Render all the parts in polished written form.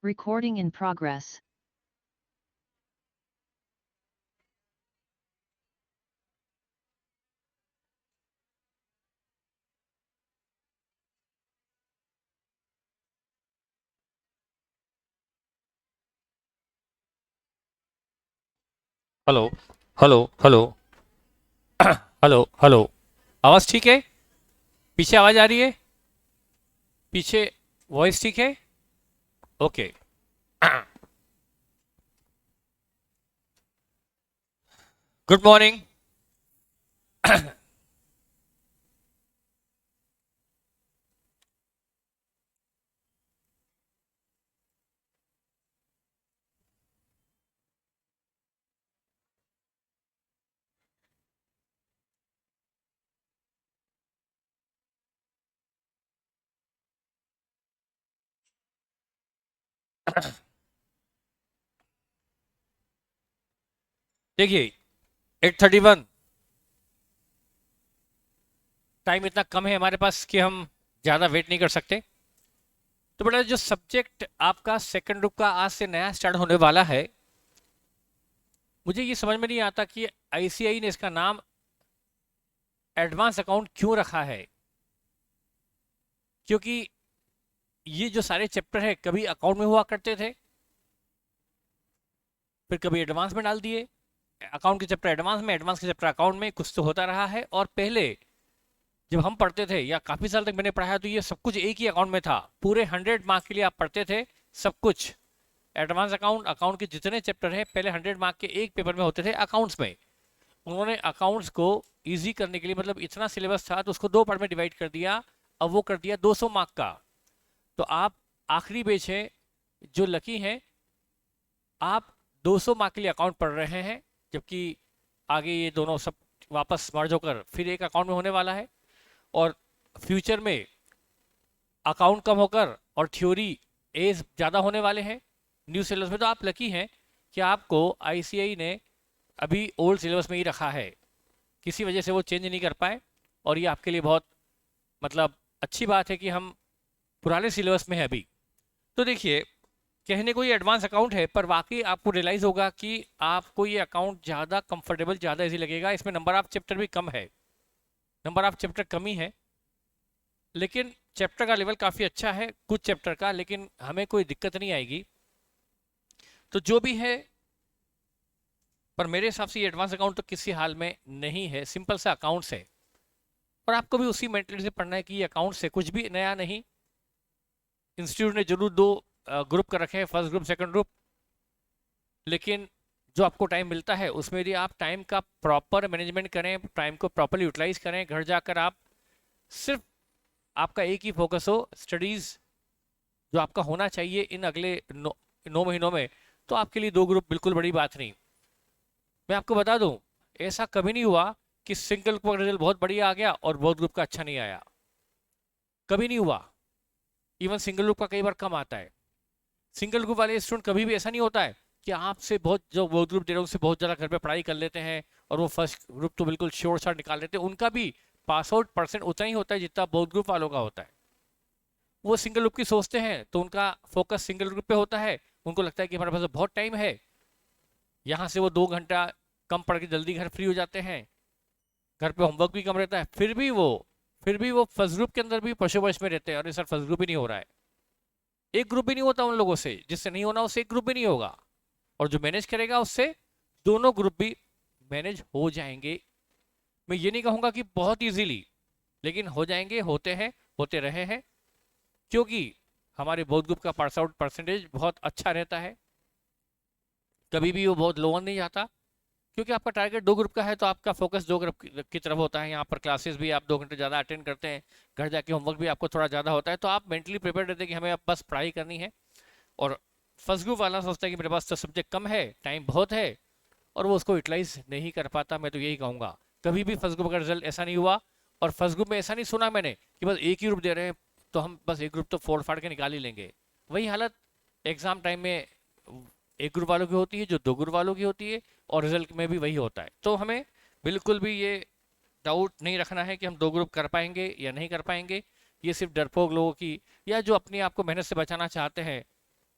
Recording in progress. Hello. Hello. Hello. Hello. Hello. आवाज़ ठीक है? पीछे आवाज़ आ रही है? पीछे वॉइस ठीक है? ओके। Good morning. देखिए, 8:31। टाइम इतना कम है हमारे पास कि हम ज़्यादा वेट नहीं कर सकते। तो बेटा, जो सब्जेक्ट आपका सेकंड ग्रुप का आज से नया स्टार्ट होने वाला है, मुझे ये समझ में नहीं आता कि आईसीआई ने इसका नाम एडवांस अकाउंट क्यों रखा है। क्योंकि ये जो सारे चैप्टर है कभी अकाउंट में हुआ करते थे, फिर कभी एडवांस में डाल दिए। अकाउंट के चैप्टर एडवांस में, एडवांस के चैप्टर अकाउंट में, कुछ तो होता रहा है। और पहले जब हम पढ़ते थे या काफी साल तक मैंने पढ़ा है, तो ये सब कुछ एक ही अकाउंट में था। पूरे 100 मार्क के लिए आप पढ़ते थे सब कुछ। एडवांस अकाउंट, अकाउंट के जितने चैप्टर हैं पहले 100 मार्क के एक पेपर में होते थे अकाउंट्स में। उन्होंने अकाउंट्स को इजी करने के लिए, मतलब इतना सिलेबस था तो उसको 2 पार्ट में डिवाइड कर दिया। अब वो कर दिया 200 मार्क का। तो आप आखिरी बेच है जो लकी हैं, आप 200 मार्क के लिए अकाउंट पढ़ रहे हैं, जबकि आगे ये दोनों सब वापस मर्ज होकर फिर एक अकाउंट में होने वाला है। और फ्यूचर में अकाउंट कम होकर और थ्योरी ए ज़्यादा होने वाले हैं न्यू सिलेबस में। तो आप लकी हैं कि आपको आईसीआई ने अभी ओल्ड सिलेबस में ही रखा है, किसी वजह से वो चेंज नहीं कर पाए। और ये आपके लिए बहुत, मतलब अच्छी बात है कि हम पुराने सिलेबस में है अभी। तो देखिए, कहने को ये एडवांस अकाउंट है, पर वाकई आपको रियलाइज होगा कि आपको ये अकाउंट ज़्यादा कंफर्टेबल, ज़्यादा इजी लगेगा। इसमें नंबर ऑफ चैप्टर भी कम है, नंबर ऑफ चैप्टर कम ही है, लेकिन चैप्टर का लेवल काफ़ी अच्छा है कुछ चैप्टर का, लेकिन हमें कोई दिक्कत नहीं आएगी। तो जो भी है, पर मेरे हिसाब से ये एडवांस अकाउंट तो किसी हाल में नहीं है, सिंपल सा अकाउंट्स है। और आपको भी उसी मेंटलिटी से पढ़ना है कि ये अकाउंट से कुछ भी नया नहीं। इंस्टीट्यूट ने जरूर दो ग्रुप कर रखे हैं, फर्स्ट ग्रुप सेकंड ग्रुप, लेकिन जो आपको टाइम मिलता है उसमें यदि आप टाइम का प्रॉपर मैनेजमेंट करें, टाइम को प्रॉपरली यूटिलाइज करें, घर जाकर आप सिर्फ आपका एक ही फोकस हो, स्टडीज़ जो आपका होना चाहिए इन अगले 9 महीनों में, तो आपके लिए 2 ग्रुप बिल्कुल बड़ी बात नहीं। मैं आपको बता दूं, ऐसा कभी नहीं हुआ कि सिंगल ग्रुप का रिजल्ट बहुत बढ़िया आ गया और बहुत ग्रुप का अच्छा नहीं आया। कभी नहीं हुआ। इवन सिंगल ग्रुप का कई बार कम आता है। सिंगल ग्रुप वाले स्टूडेंट कभी भी ऐसा नहीं होता है कि आपसे बहुत, जो वो ग्रुप दे रहे हैं उससे बहुत ज़्यादा घर पे पढ़ाई कर लेते हैं और वो फर्स्ट ग्रुप तो बिल्कुल श्योर शॉट निकाल लेते हैं। उनका भी पास आउट परसेंट उतना ही होता है जितना बहुत ग्रुप वालों का होता है। वो सिंगल ग्रुप की सोचते हैं तो उनका फोकस सिंगल ग्रुप पे होता है। उनको लगता है कि हमारे पास तो बहुत टाइम है, यहाँ से वो 2 घंटा कम पढ़ के जल्दी घर फ्री हो जाते हैं, घर पे होमवर्क भी कम रहता है, फिर भी वो फर्स्ट ग्रुप के अंदर भी पशुवश में रहते हैं। अरे सर, फर्स्ट ग्रुप ही नहीं हो रहा है। एक ग्रुप भी नहीं होता उन लोगों से, जिससे नहीं होना उससे एक ग्रुप भी नहीं होगा। और जो मैनेज करेगा उससे दोनों ग्रुप भी मैनेज हो जाएंगे। मैं ये नहीं कहूंगा कि बहुत इजीली, लेकिन हो जाएंगे, होते हैं, होते रहे हैं। क्योंकि हमारे बहुत ग्रुप का पास आउट परसेंटेज बहुत अच्छा रहता है, कभी भी वो बहुत लोअर नहीं जाता। क्योंकि आपका टारगेट 2 ग्रुप का है तो आपका फोकस 2 ग्रुप की तरफ होता है। यहाँ पर क्लासेस भी आप 2 घंटे ज़्यादा अटेंड करते हैं, घर जाके होमवर्क भी आपको थोड़ा ज़्यादा होता है, तो आप मेंटली प्रिपेयर रहते हैं कि हमें अब बस पढ़ाई करनी है। और फर्स्ट ग्रुप वाला सोचता है कि मेरे पास तो सब्जेक्ट कम है, टाइम बहुत है, और वो उसको यूटिलाइज नहीं कर पाता। मैं तो यही कहूँगा, कभी भी फर्स्ट ग्रुप का रिजल्ट ऐसा नहीं हुआ। और फर्स्ट ग्रुप में ऐसा नहीं सुना मैंने कि बस एक ही ग्रुप दे रहे हैं तो हम बस एक ग्रुप तो फोड़ फाड़ के निकाल ही लेंगे। वही हालत एग्जाम टाइम में एक ग्रुप वालों की होती है, जो 2 ग्रुप वालों की होती है, और रिजल्ट में भी वही होता है। तो हमें बिल्कुल भी ये डाउट नहीं रखना है कि हम 2 ग्रुप कर पाएंगे या नहीं कर पाएंगे। ये सिर्फ डरपोक लोगों की, या जो अपने आप को मेहनत से बचाना चाहते हैं,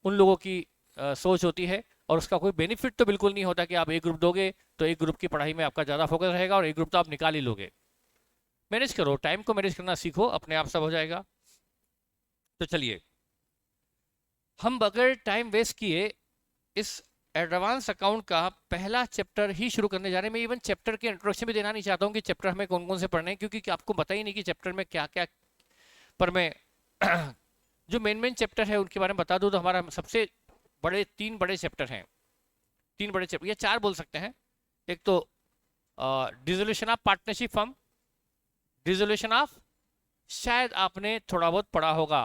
उन लोगों की सोच होती है, और उसका कोई बेनिफिट तो बिल्कुल नहीं होता कि आप एक ग्रुप दोगे तो एक ग्रुप की पढ़ाई में आपका ज़्यादा फोकस रहेगा और एक ग्रुप तो आप निकाल ही लोगे। मैनेज करो, टाइम को मैनेज करना सीखो, अपने आप सब हो जाएगा। तो चलिए, हम बगैर टाइम वेस्ट किए इस एडवांस अकाउंट का पहला चैप्टर ही शुरू करने जा रहे हैं। मैं इवन चैप्टर के इंट्रोडक्शन भी देना नहीं चाहता हूँ कि चैप्टर हमें कौन कौन से पढ़ने हैं, क्योंकि आपको पता ही नहीं कि चैप्टर में क्या क्या। पर मैं जो मेन मेन चैप्टर है उनके बारे में बता दूं तो हमारा सबसे बड़े 3 बड़े चैप्टर हैं। 3 बड़े चैप्टर या 4 बोल सकते हैं। एक तो dissolution of partnership firm, dissolution of, शायद आपने थोड़ा बहुत पढ़ा होगा।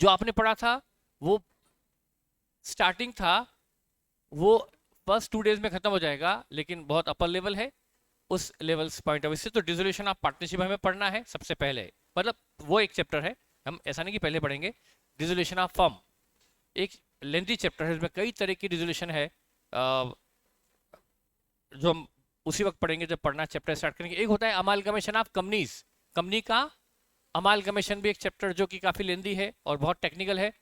जो आपने पढ़ा था वो स्टार्टिंग था, वो फर्स्ट 2 डेज में खत्म हो जाएगा, लेकिन बहुत अपर लेवल है उस लेवल पॉइंट ऑफ व्यू से। तो डिसोल्यूशन ऑफ पार्टनरशिप हमें पढ़ना है सबसे पहले, मतलब वो एक चैप्टर है, हम ऐसा नहीं कि पहले पढ़ेंगे। डिसोल्यूशन ऑफ फर्म एक लेंथी चैप्टर है, इसमें कई तरह की डिसोल्यूशन है जो हम उसी वक्त पढ़ेंगे जब पढ़ना चैप्टर स्टार्ट करेंगे। एक होता है अमालगमेशन ऑफ कंपनीज, कंपनी का अमालगमेशन भी एक चैप्टर जो कि काफ़ी लेंदी है और बहुत टेक्निकल है।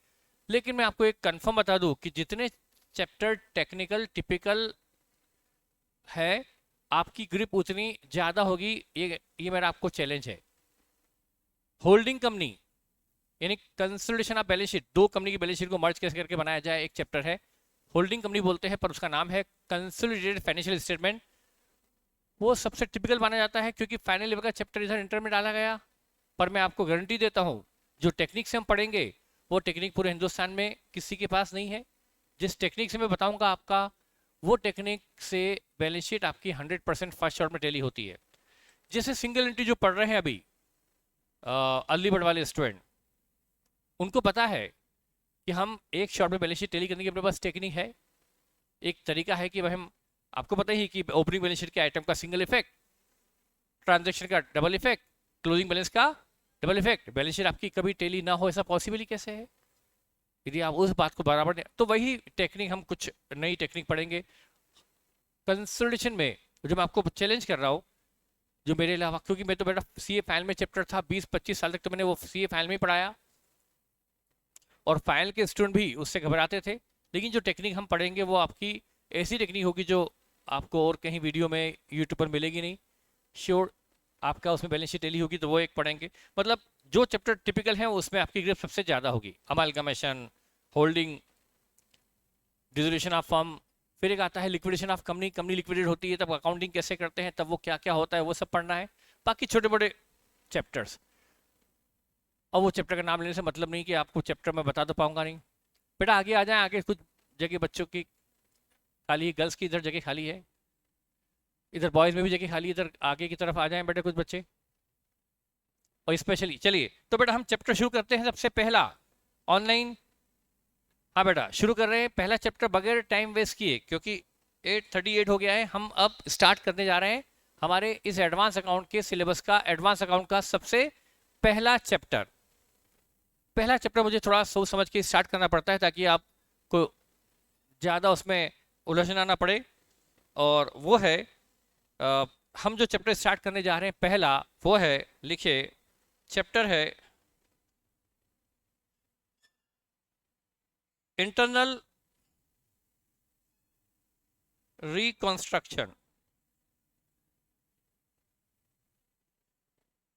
लेकिन मैं आपको एक कंफर्म बता दूं कि जितने चैप्टर टेक्निकल टिपिकल है, आपकी ग्रिप उतनी ज़्यादा होगी। ये मेरा आपको चैलेंज है। होल्डिंग कंपनी यानी consolidation of balance sheet, 2 company की बैलेंस शीट को मर्ज कैसे करके बनाया जाए, एक चैप्टर है। होल्डिंग कंपनी बोलते हैं पर उसका नाम है कंसोलिडेटेड फाइनेंशियल स्टेटमेंट। वो सबसे टिपिकल माना जाता है क्योंकि फाइनल लेवल का चैप्टर इधर इंटर में डाला गया। पर मैं आपको गारंटी देता हूँ जो टेक्निक से हम पढ़ेंगे वो टेक्निक पूरे हिंदुस्तान में किसी के पास नहीं है। जिस टेक्निक से मैं बताऊंगा आपका, वो टेक्निक से बैलेंस शीट आपकी 100% फर्स्ट शॉट में टैली होती है। जैसे सिंगल एंट्री जो पढ़ रहे हैं अभी अर्ली बर्ड वाले स्टूडेंट, उनको पता है कि हम एक शॉट में बैलेंस शीट टैली करने की अपने पास टेक्निक है, एक तरीका है कि भाई हम, आपको पता ही कि ओपनिंग बैलेंस शीट के आइटम का सिंगल इफेक्ट, ट्रांजैक्शन का डबल इफेक्ट, क्लोजिंग बैलेंस का डबल इफेक्ट। बैलेंस शीट आपकी कभी टैली ना हो ऐसा पॉसिबल ही कैसे है यदि आप उस बात को बराबर नहीं। तो वही टेक्निक हम कुछ नई टेक्निक पढ़ेंगे कंसोलिडेशन में, जो मैं आपको चैलेंज कर रहा हूँ, जो मेरे अलावा, क्योंकि मैं तो मेरा सीए फाइनल में चैप्टर था 20-25 साल तक, तो मैंने वो सीए फाइनल में पढ़ाया और फाइनल के स्टूडेंट भी उससे घबराते थे। लेकिन जो टेक्निक हम पढ़ेंगे वो आपकी ऐसी टेक्निक होगी जो आपको और कहीं वीडियो में यूट्यूब पर मिलेगी नहीं। श्योर आपका उसमें बैलेंस शीट टैली होगी तो वो एक पढ़ेंगे। मतलब जो चैप्टर टिपिकल है उसमें आपकी ग्रिप सबसे ज़्यादा होगी। Amalgamation, holding, dissolution of firm, फिर एक आता है liquidation of company, company liquidate होती है तब अकाउंटिंग कैसे करते हैं, तब वो क्या क्या होता है वो सब पढ़ना है। बाकी छोटे बड़े चैप्टर्स, और वो चैप्टर का नाम लेने से मतलब नहीं कि आपको चैप्टर मैं बता तो पाऊंगा नहीं। बेटा आगे आ जाए, आगे कुछ जगह बच्चों की खाली है, गर्ल्स की इधर जगह खाली है, इधर बॉयज़ में भी जगह खाली है, इधर आगे की तरफ आ जाएं बेटा कुछ बच्चे, और स्पेशली। चलिए तो बेटा हम चैप्टर शुरू करते हैं। सबसे पहला ऑनलाइन, हाँ बेटा शुरू कर रहे हैं पहला चैप्टर बगैर टाइम वेस्ट किए, क्योंकि 8:38 हो गया है। हम अब स्टार्ट करने जा रहे हैं हमारे इस एडवांस अकाउंट के सिलेबस का, एडवांस अकाउंट का सबसे पहला चैप्टर। पहला चैप्टर मुझे थोड़ा सोच समझ के स्टार्ट करना पड़ता है ताकि आपको ज़्यादा उसमें उलझना ना पड़े, और वो है हम जो चैप्टर स्टार्ट करने जा रहे हैं पहला, वो है, लिखिए, चैप्टर है internal reconstruction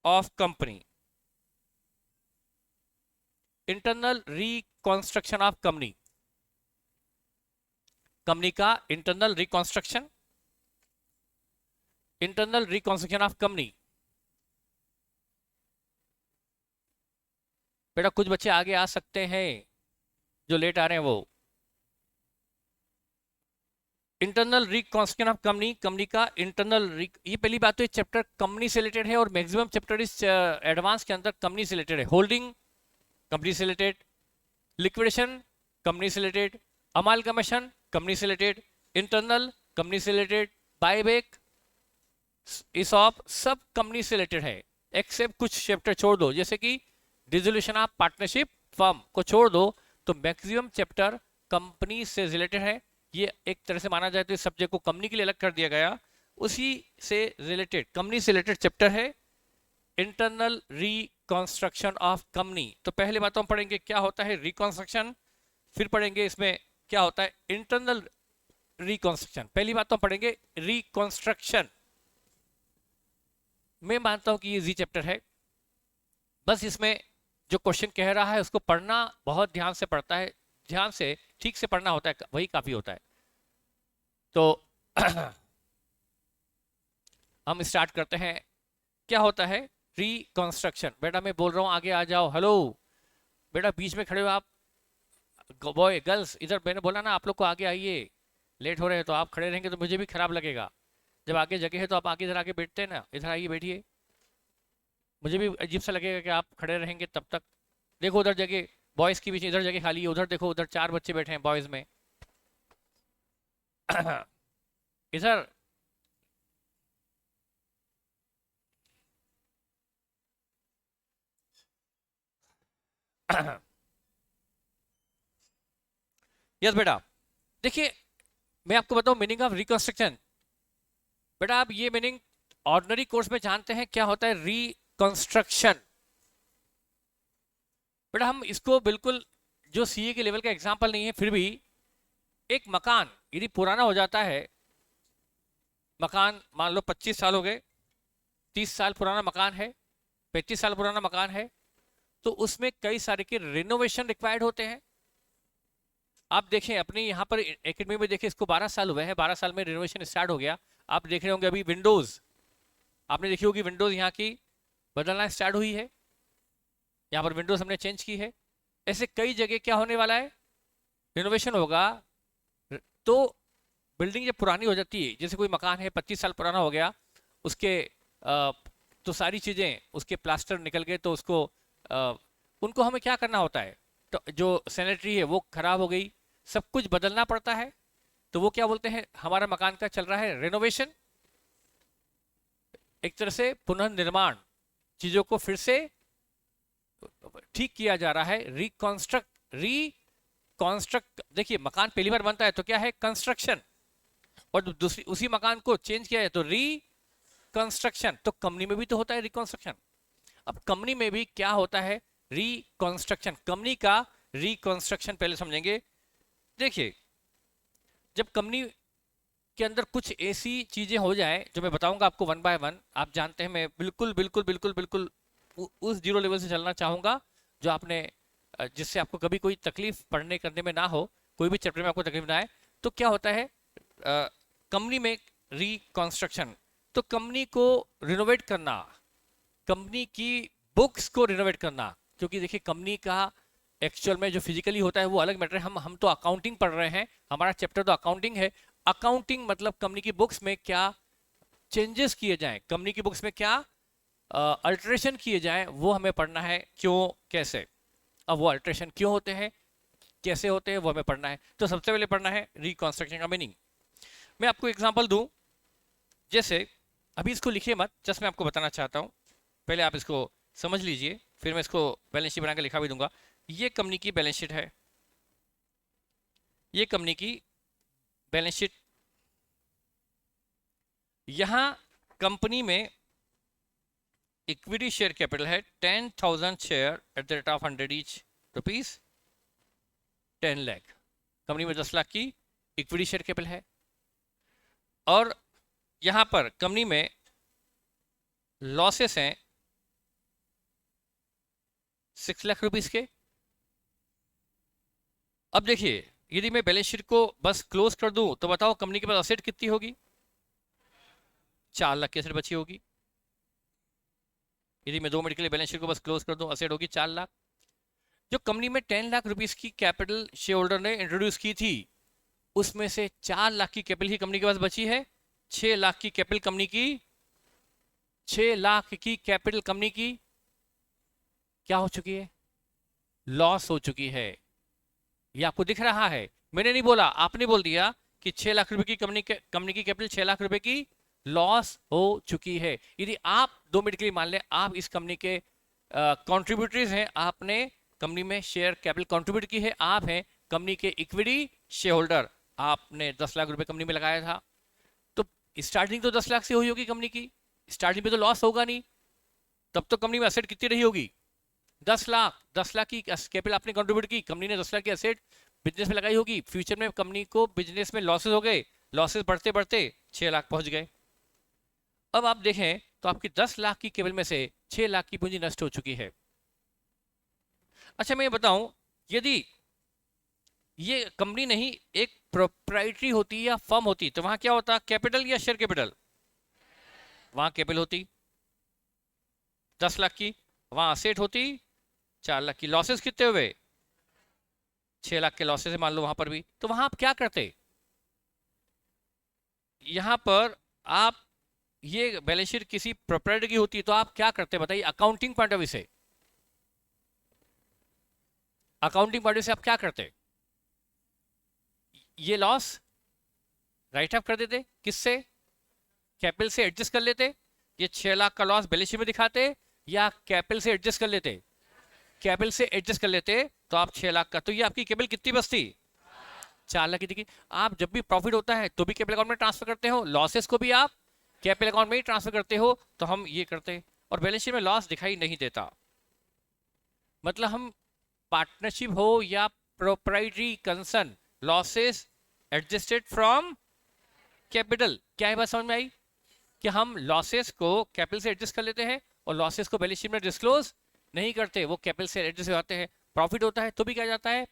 of company. Internal reconstruction of company, company का internal reconstruction, internal reconstruction of company. बेटा कुछ बच्चे आगे आ सकते हैं, जो लेट आ रहे हैं वो। Internal reconstruction of company, company का इंटरनल, ये पहली बात तो ये चैप्टर कंपनी से रिलेटेड है और मैक्सिमम चैप्टर इस एडवांस के अंदर कंपनी से रिलेटेड है। होल्डिंग कंपनी से रिलेटेड, लिक्विडेशन कंपनी से रिलेटेड, अमालगमेशन कंपनी से रिलेटेड, इंटरनल कंपनी से रिलेटेड, बायबैक, ESOP सब कंपनी से रिलेटेड है। एक्सेप्ट कुछ चैप्टर छोड़ दो, जैसे कि डिसोल्यूशन ऑफ पार्टनरशिप फर्म को छोड़ दो, तो मैक्सिमम चैप्टर कंपनी से रिलेटेड है। ये एक तरह से माना जाए तो इस सब्जेक्ट को कंपनी के लिए अलग कर दिया गया, उसी से रिलेटेड, कंपनी से रिलेटेड चैप्टर है इंटरनल रिकंस्ट्रक्शन ऑफ कंपनी। तो पहले बात हम पढ़ेंगे क्या होता है रिकंस्ट्रक्शन, फिर पढ़ेंगे इसमें क्या होता है इंटरनल रिकॉन्स्ट्रक्शन। पहली बात तो हम पढ़ेंगे रिकॉन्स्ट्रक्शन। मैं मानता हूं कि ये जी चैप्टर है, बस इसमें जो क्वेश्चन कह रहा है उसको पढ़ना बहुत ध्यान से पढ़ता है, ध्यान से ठीक से पढ़ना होता है, वही काफी होता है। तो हम स्टार्ट करते हैं। क्या होता है रिकॉन्स्ट्रक्शन? बेटा मैं बोल रहा हूँ आगे आ जाओ। हेलो बेटा, बीच में खड़े हो आप, बॉय गर्ल्स इधर, मैंने बोला ना आप लोग को आगे आइए। लेट हो रहे हैं तो आप खड़े रहेंगे तो मुझे भी खराब लगेगा। जब आगे जगह है तो आप आगे इधर आके बैठते हैं ना, इधर आइए बैठिए। मुझे भी अजीब सा लगेगा कि आप खड़े रहेंगे तब तक। देखो उधर जगह बॉयज की बीच, इधर जगह खाली है, उधर देखो उधर 4 बच्चे बैठे हैं बॉयज में। इधर यस बेटा, देखिए मैं आपको बताऊं मीनिंग ऑफ रिकंस्ट्रक्शन। बेटा आप ये मीनिंग ऑर्डिनरी कोर्स में जानते हैं क्या होता है रिकंस्ट्रक्शन। बेटा हम इसको बिल्कुल, जो सीए के लेवल का एग्जाम्पल नहीं है फिर भी, एक मकान यदि पुराना हो जाता है, मकान मान लो 25 साल हो गए, 30 साल पुराना मकान है, 35 साल पुराना मकान है, तो उसमें कई सारे के रिनोवेशन रिक्वायर्ड होते हैं। आप देखें अपने यहाँ पर एकेडमी में देखें, इसको 12 साल हुए हैं, 12 साल में रिनोवेशन स्टार्ट हो गया। आप देख रहे होंगे अभी विंडोज, आपने देखी होगी विंडोज यहाँ की बदलना स्टार्ट हुई है, यहाँ पर विंडोज हमने चेंज की है। ऐसे कई जगह क्या होने वाला है, रिनोवेशन होगा। तो बिल्डिंग जब पुरानी हो जाती है, जैसे कोई मकान है 25 साल पुराना हो गया, उसके तो सारी चीजें उसके प्लास्टर निकल गए, तो उसको उनको हमें क्या करना होता है, तो जो सैनिटरी है वो खराब हो गई, सब कुछ बदलना पड़ता है। तो वो क्या बोलते हैं, हमारा मकान का चल रहा है रेनोवेशन, एक तरह से पुनर्निर्माण, चीजों को फिर से ठीक किया जा रहा है। रिकॉन्स्ट्रक्ट देखिए मकान पहली बार बनता है तो क्या है कंस्ट्रक्शन, और दूसरी उसी मकान को चेंज किया है तो रिकंस्ट्रक्शन। तो कंपनी में भी तो होता है रिकंस्ट्रक्शन। अब कंपनी में भी क्या होता है रिकंस्ट्रक्शन, कंपनी का रिकंस्ट्रक्शन पहले समझेंगे। देखिए जब कंपनी के अंदर कुछ ऐसी चीजें हो जाए जो मैं बताऊंगा आपको वन बाय वन, आप जानते हैं मैं बिल्कुल बिल्कुल बिल्कुल बिल्कुल उस जीरो लेवल से चलना चाहूंगा जो आपने, जिससे आपको कभी कोई तकलीफ पढ़ने करने में ना हो, कोई भी चैप्टर में आपको तकलीफ ना आए। तो क्या होता है कंपनी में रिकंस्ट्रक्शन, तो कंपनी को रिनोवेट करना, कंपनी की बुक्स को रिनोवेट करना, क्योंकि देखिए कंपनी का एक्चुअल में जो फिजिकली होता है वो अलग मैटर है। हम तो अकाउंटिंग पढ़ रहे हैं, हमारा चैप्टर तो अकाउंटिंग है। अकाउंटिंग मतलब कंपनी की बुक्स में क्या चेंजेस किए जाएं, कंपनी की बुक्स में क्या अल्टरेशन किए जाएं, वो हमें पढ़ना है, क्यों कैसे। अब वो अल्टरेशन क्यों होते हैं, कैसे होते हैं, वो हमें पढ़ना है। तो सबसे पहले पढ़ना है रिकंस्ट्रक्शन का मीनिंग। मैं आपको एग्जांपल दूं, जैसे अभी इसको लिखिए मत, जस्ट मैं आपको बताना चाहता हूं, पहले आप इसको समझ लीजिए, फिर मैं इसको बैलेंस शीट बनाकर लिखा भी दूंगा। ये कंपनी की बैलेंस शीट है, ये कंपनी की बैलेंस शीट। यहां कंपनी में इक्विटी शेयर कैपिटल है 10,000 share at the rate of 100 each rupees, 10 lakh. Company में 10 लाख की इक्विटी शेयर कैपिटल है, और यहां पर कंपनी में लॉसेस हैं 6 लाख रुपीस के। अब देखिए यदि मैं बैलेंस शीट को बस क्लोज कर दूं तो बताओ कंपनी के पास असेट कितनी होगी, 4 लाख की असेट बची होगी। यदि मैं 2 मिनट के लिए बैलेंस शीट को बस क्लोज कर दूं, असेट होगी 4 लाख। जो कंपनी में 10 लाख रुपीस की कैपिटल शेयर होल्डर ने इंट्रोड्यूस की थी, उसमें से 4 लाख की कैपिटल ही कंपनी के पास बची है। 6 लाख की कैपिटल कंपनी की, 6 लाख की कैपिटल कंपनी की क्या हो चुकी है, लॉस हो चुकी है। ये आपको दिख रहा है, मैंने नहीं बोला, आपने बोल दिया कि 6 लाख रुपए की कंपनी की कैपिटल 6 लाख रुपए की लॉस हो चुकी है। यदि आप 2 मिनट के लिए मान लें आप इस कंपनी के कंट्रीब्यूटरीज हैं, आपने कंपनी में शेयर कैपिटल कंट्रीब्यूट की है, आप हैं कंपनी के इक्विटी शेयर होल्डर, आपने 10 लाख रुपए कंपनी में लगाया था, तो स्टार्टिंग तो 10 लाख से हुई होगी कंपनी की, स्टार्टिंग में तो लॉस होगा नहीं, तब तो कंपनी में एसेट कितनी रही होगी, 10 लाख। 10 लाख की कैपिटल आपने कंट्रीब्यूट की, कंपनी ने 10 लाख की एसेट बिजनेस में लगाई होगी, फ्यूचर में कंपनी को बिजनेस में लॉसेस हो गए, लॉसेस बढ़ते बढ़ते 6 लाख पहुंच गए। अब आप देखें तो आपकी 10 लाख की केबल में से 6 लाख की पूंजी नष्ट हो चुकी है। अच्छा मैं ये बताऊं, यदि ये कंपनी नहीं एक प्रोप्राइटरी होती या फर्म होती तो वहां क्या होता, कैपिटल या शेयर कैपिटल? वहां कैपिटल होती 10 लाख की, वहां असेट होती 4 लाख की, लॉसेस कितने हुए? 6 लाख के लॉसेस है मान लो वहां पर भी, तो वहां आप क्या करते? यहां पर आप, ये बैलेंस शीट किसी प्रोप्राइटर की होती तो आप क्या करते बताइए, अकाउंटिंग पॉइंट ऑफ व्यू से, अकाउंटिंग पॉइंट ऑफ व्यू से आप क्या करते? ये लॉस राइट ऑफ कर देते, किससे? कैपिटल से एडजस्ट कर लेते। ये 6 लाख का लॉस बैलेंस शीट में दिखाते या कैपिटल से एडजस्ट कर लेते? कैपिटल से एडजस्ट कर लेते तो आप 6 लाख का, तो ये आपकी कैपिटल कितनी बचती? 4 लाख की थी। आप जब भी प्रॉफिट होता है तो भी कैपिटल अकाउंट में ट्रांसफर करते हो, लॉसेस को भी आप कैपिटल अकाउंट में ही ट्रांसफर करते हो, तो हम ये करते हैं। और बैलेंस शीट में लॉस दिखाई नहीं देता, मतलब हम पार्टनरशिप हो या proprietary concern, losses adjusted from capital. क्या है बात समझ में आई? कि हम लॉसेस को कैपिटल से एडजस्ट कर लेते हैं और लॉसेस को बैलेंस शीट में डिस्क्लोज नहीं करते, वो कैपिटल से एडजस्ट हो जाते हैं। प्रॉफिट होता है तो भी क्या जाता है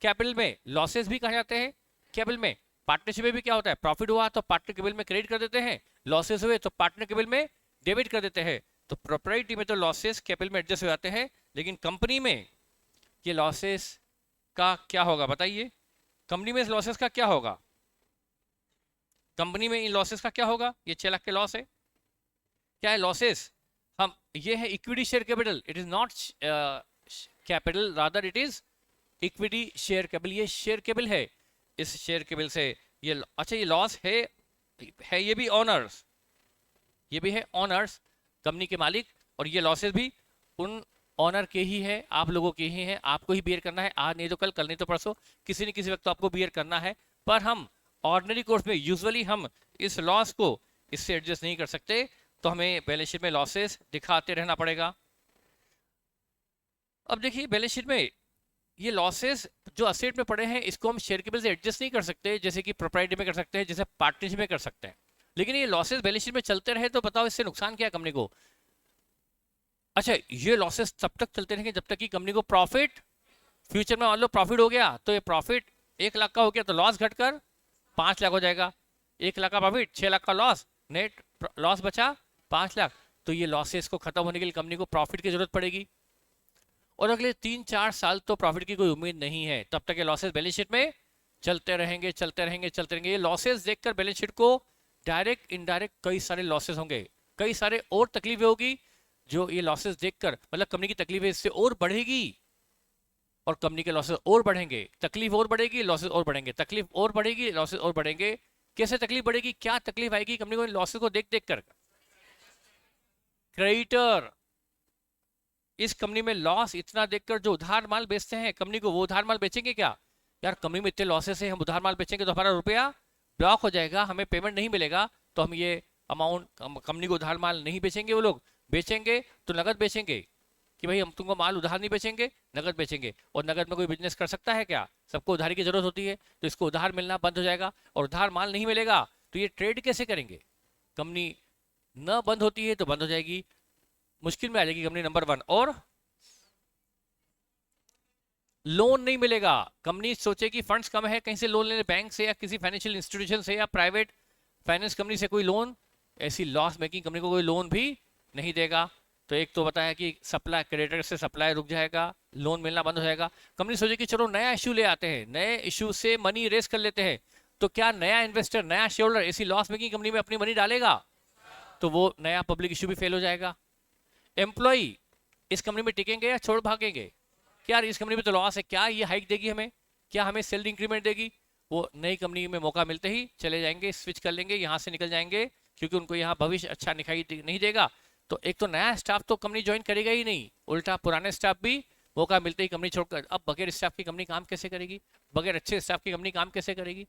कैपिटल में, लॉसेस भी कहा जाते हैं कैपिटल में। पार्टनरशिप में भी क्या होता है, प्रॉफिट हुआ तो पार्टनर कैपिटल में क्रेडिट कर देते हैं, लॉसेस हुए तो पार्टनर कैपिटल में डेबिट कर देते हैं। तो प्रोप्राइटरी में तो लॉसेस कैपिटल में एडजस्ट हो जाते हैं, लेकिन कंपनी में ये लॉसेस का क्या होगा बताइए? कंपनी में इस लॉसेस का क्या होगा? कंपनी में इन लॉसेस का क्या होगा? ये 6 लाख के लॉस है, क्या है लॉसेस? हम, ये है equity share capital, it is not capital, rather it is equity share capital. ये शेयर कैपिटल है, इस शेयर कैपिटल से ये, अच्छा ये लॉस है ये भी ऑनर्स, ये भी है ऑनर्स, कंपनी के मालिक, और ये लॉसेस भी उन ऑनर के ही है, आप लोगों के ही है, आपको ही बियर करना है, आज नहीं तो कल, कल नहीं तो परसों, किसी न किसी वक्त तो आपको बियर करना है। पर हम ऑर्डिनरी कोर्स में यूजुअली हम इस लॉस को इससे एडजस्ट नहीं कर सकते, तो हमें बैलेंस शीट में लॉसेस दिखाते रहना पड़ेगा। अब देखिए बैलेंस शीट में ये लॉसेस जो असेट में पड़े हैं इसको हम शेयर कैपिटल से एडजस्ट नहीं कर सकते, जैसे कि प्रोप्राइटरी में कर सकते हैं, जैसे पार्टनरशिप में कर सकते हैं। लेकिन ये लॉसेस बैलेंस शीट में चलते रहे तो बताओ इससे नुकसान क्या है कंपनी को? अच्छा ये लॉसेस तब तक चलते रहेंगे जब तक कि कंपनी को प्रॉफिट, फ्यूचर में मान लो प्रॉफिट हो गया तो ये प्रॉफिट 1 लाख का हो गया तो लॉस घटकर 5 लाख हो जाएगा। 1 लाख का प्रॉफिट, 6 लाख का लॉस, नेट लॉस बचा 5 लाख। तो ये लॉसेस को खत्म होने के लिए कंपनी को प्रॉफिट की जरूरत पड़ेगी, और अगले 3-4 साल तो प्रॉफिट की कोई उम्मीद नहीं है, तब तक ये लॉसेस बैलेंस शीट में चलते रहेंगे चलते रहेंगे चलते रहेंगे। ये लॉसेस देखकर बैलेंस शीट को डायरेक्ट इनडायरेक्ट कई सारे लॉसेस होंगे, कई सारे और तकलीफें होगी, जो ये लॉसेस देखकर, मतलब कंपनी की तकलीफें इससे और बढ़ेगी और कंपनी के लॉसेस और बढ़ेंगे, तकलीफ और बढ़ेगी, लॉसेस और बढ़ेंगे, तकलीफ और बढ़ेगी, लॉसेस और बढ़ेंगे। कैसे तकलीफ बढ़ेगी, क्या तकलीफ आएगी कंपनी को लॉसेस को देख देख कर? क्रेडिटर, इस कंपनी में लॉस इतना देखकर जो उधार माल बेचते हैं कंपनी को, वो उधार माल बेचेंगे क्या? यार कंपनी में इतने लॉसेस है, हम उधार माल बेचेंगे तो हमारा रुपया ब्लॉक हो जाएगा, हमें पेमेंट नहीं मिलेगा, तो हम ये अमाउंट कंपनी को उधार माल नहीं बेचेंगे। वो लोग बेचेंगे तो नगद बेचेंगे कि भाई हम तुमको माल उधार नहीं बेचेंगे, नगद बेचेंगे। और नगद में कोई बिजनेस कर सकता है क्या? सबको उधारी की जरूरत होती है, तो इसको उधार मिलना बंद हो जाएगा और उधार माल नहीं मिलेगा तो ये ट्रेड कैसे करेंगे? कंपनी न बंद होती है तो बंद हो जाएगी, मुश्किल में आ जाएगी कंपनी नंबर 1। और लोन नहीं मिलेगा, कंपनी सोचेगी फंड्स कम है, कहीं से लोन लेने, बैंक से या किसी फाइनेंशियल इंस्टीट्यूशन से या प्राइवेट फाइनेंस कंपनी से कोई लोन, ऐसी लॉस मेकिंग कंपनी को कोई लोन भी नहीं देगा। तो एक तो बताया कि सप्लाई, क्रेडिटर से सप्लाई रुक जाएगा, लोन मिलना बंद हो जाएगा। कंपनी सोचेगी चलो नया इशू ले आते हैं, नए इशू से मनी रेस कर लेते हैं, तो क्या नया इन्वेस्टर, नया शेयर होल्डर ऐसी लॉस मेकिंग कंपनी में अपनी मनी डालेगा? तो वो नया पब्लिक इशू भी फेल हो जाएगा। एम्प्लॉय इस कंपनी में टिकेंगे या छोड़ भागेंगे? क्या यार इस कंपनी में तो लॉस है, क्या ये हाइक देगी हमें, क्या हमें सैलरी इंक्रीमेंट देगी? वो नई कंपनी में मौका मिलते ही चले जाएंगे, स्विच कर लेंगे, यहाँ से निकल जाएंगे, क्योंकि उनको यहाँ भविष्य अच्छा दिखाई नहीं देगा। तो एक तो नया स्टाफ तो कंपनी ज्वाइन करेगा ही नहीं, उल्टा पुराने स्टाफ भी मौका मिलते ही कंपनी छोड़कर, अब बगैर स्टाफ की कंपनी काम कैसे करेगी? बगैर अच्छे स्टाफ की कंपनी काम कैसे करेगी?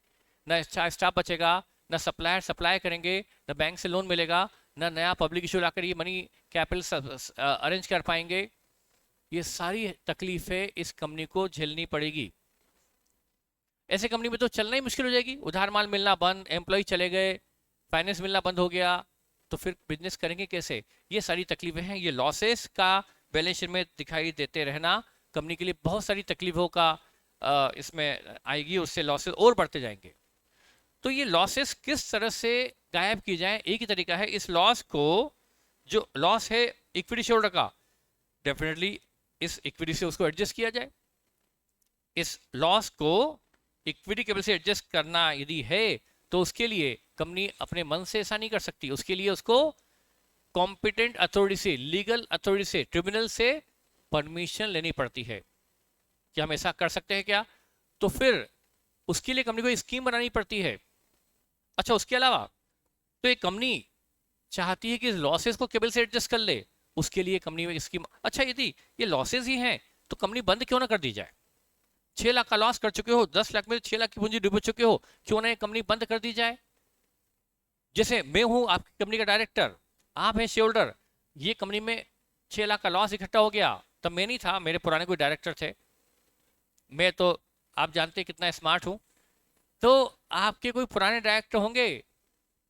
न अच्छा स्टाफ बचेगा, न सप्लायर सप्लाई करेंगे, न बैंक से लोन मिलेगा, न नया पब्लिक इशू लाकर ये मनी कैपिटल अरेंज कर पाएंगे। ये सारी तकलीफें इस कंपनी को झेलनी पड़ेगी। ऐसे कंपनी में तो चलना ही मुश्किल हो जाएगी, उधार माल मिलना बंद, एम्प्लॉय चले गए, फाइनेंस मिलना बंद हो गया, तो फिर बिजनेस करेंगे कैसे? ये सारी तकलीफें हैं, ये लॉसेस का बैलेंस शीट में दिखाई देते रहना कंपनी के लिए बहुत सारी तकलीफों का इसमें आएगी, उससे लॉसेस और बढ़ते जाएंगे। तो ये लॉसेस किस तरह से गायब की जाए? एक ही तरीका है, इस लॉस को, जो लॉस है इक्विटी शेयर होल्डर का, डेफिनेटली इस इक्विटी से उसको एडजस्ट किया जाए। इस लॉस को इक्विटी कैपिटल से एडजस्ट करना यदि है तो उसके लिए कंपनी अपने मन से ऐसा नहीं कर सकती, उसके लिए उसको कॉम्पिटेंट अथॉरिटी से, लीगल अथॉरिटी से, ट्रिब्यूनल से परमिशन लेनी पड़ती है कि हम ऐसा कर सकते हैं क्या। तो फिर उसके लिए कंपनी को स्कीम बनानी पड़ती है। अच्छा, उसके अलावा तो एक कंपनी चाहती है कि लॉसेस को कैपिटल से एडजस्ट कर ले, उसके लिए कंपनी में स्कीम। अच्छा, यदि ये लॉसेस ही हैं तो कंपनी बंद क्यों ना कर दी जाए? 6 लाख का लॉस कर चुके हो, 10 लाख में 6 लाख की पूंजी डूब चुके हो, क्यों ना ये कंपनी बंद कर दी जाए? जैसे मैं हूं आपकी कंपनी का डायरेक्टर, आप हैं शेयर होल्डर, ये कंपनी में 6 लाख का लॉस इकट्ठा हो गया, तब मैं नहीं था, मेरे पुराने कोई डायरेक्टर थे, मैं तो आप जानते हैं कितना स्मार्ट हूं, तो आपके कोई पुराने डायरेक्टर होंगे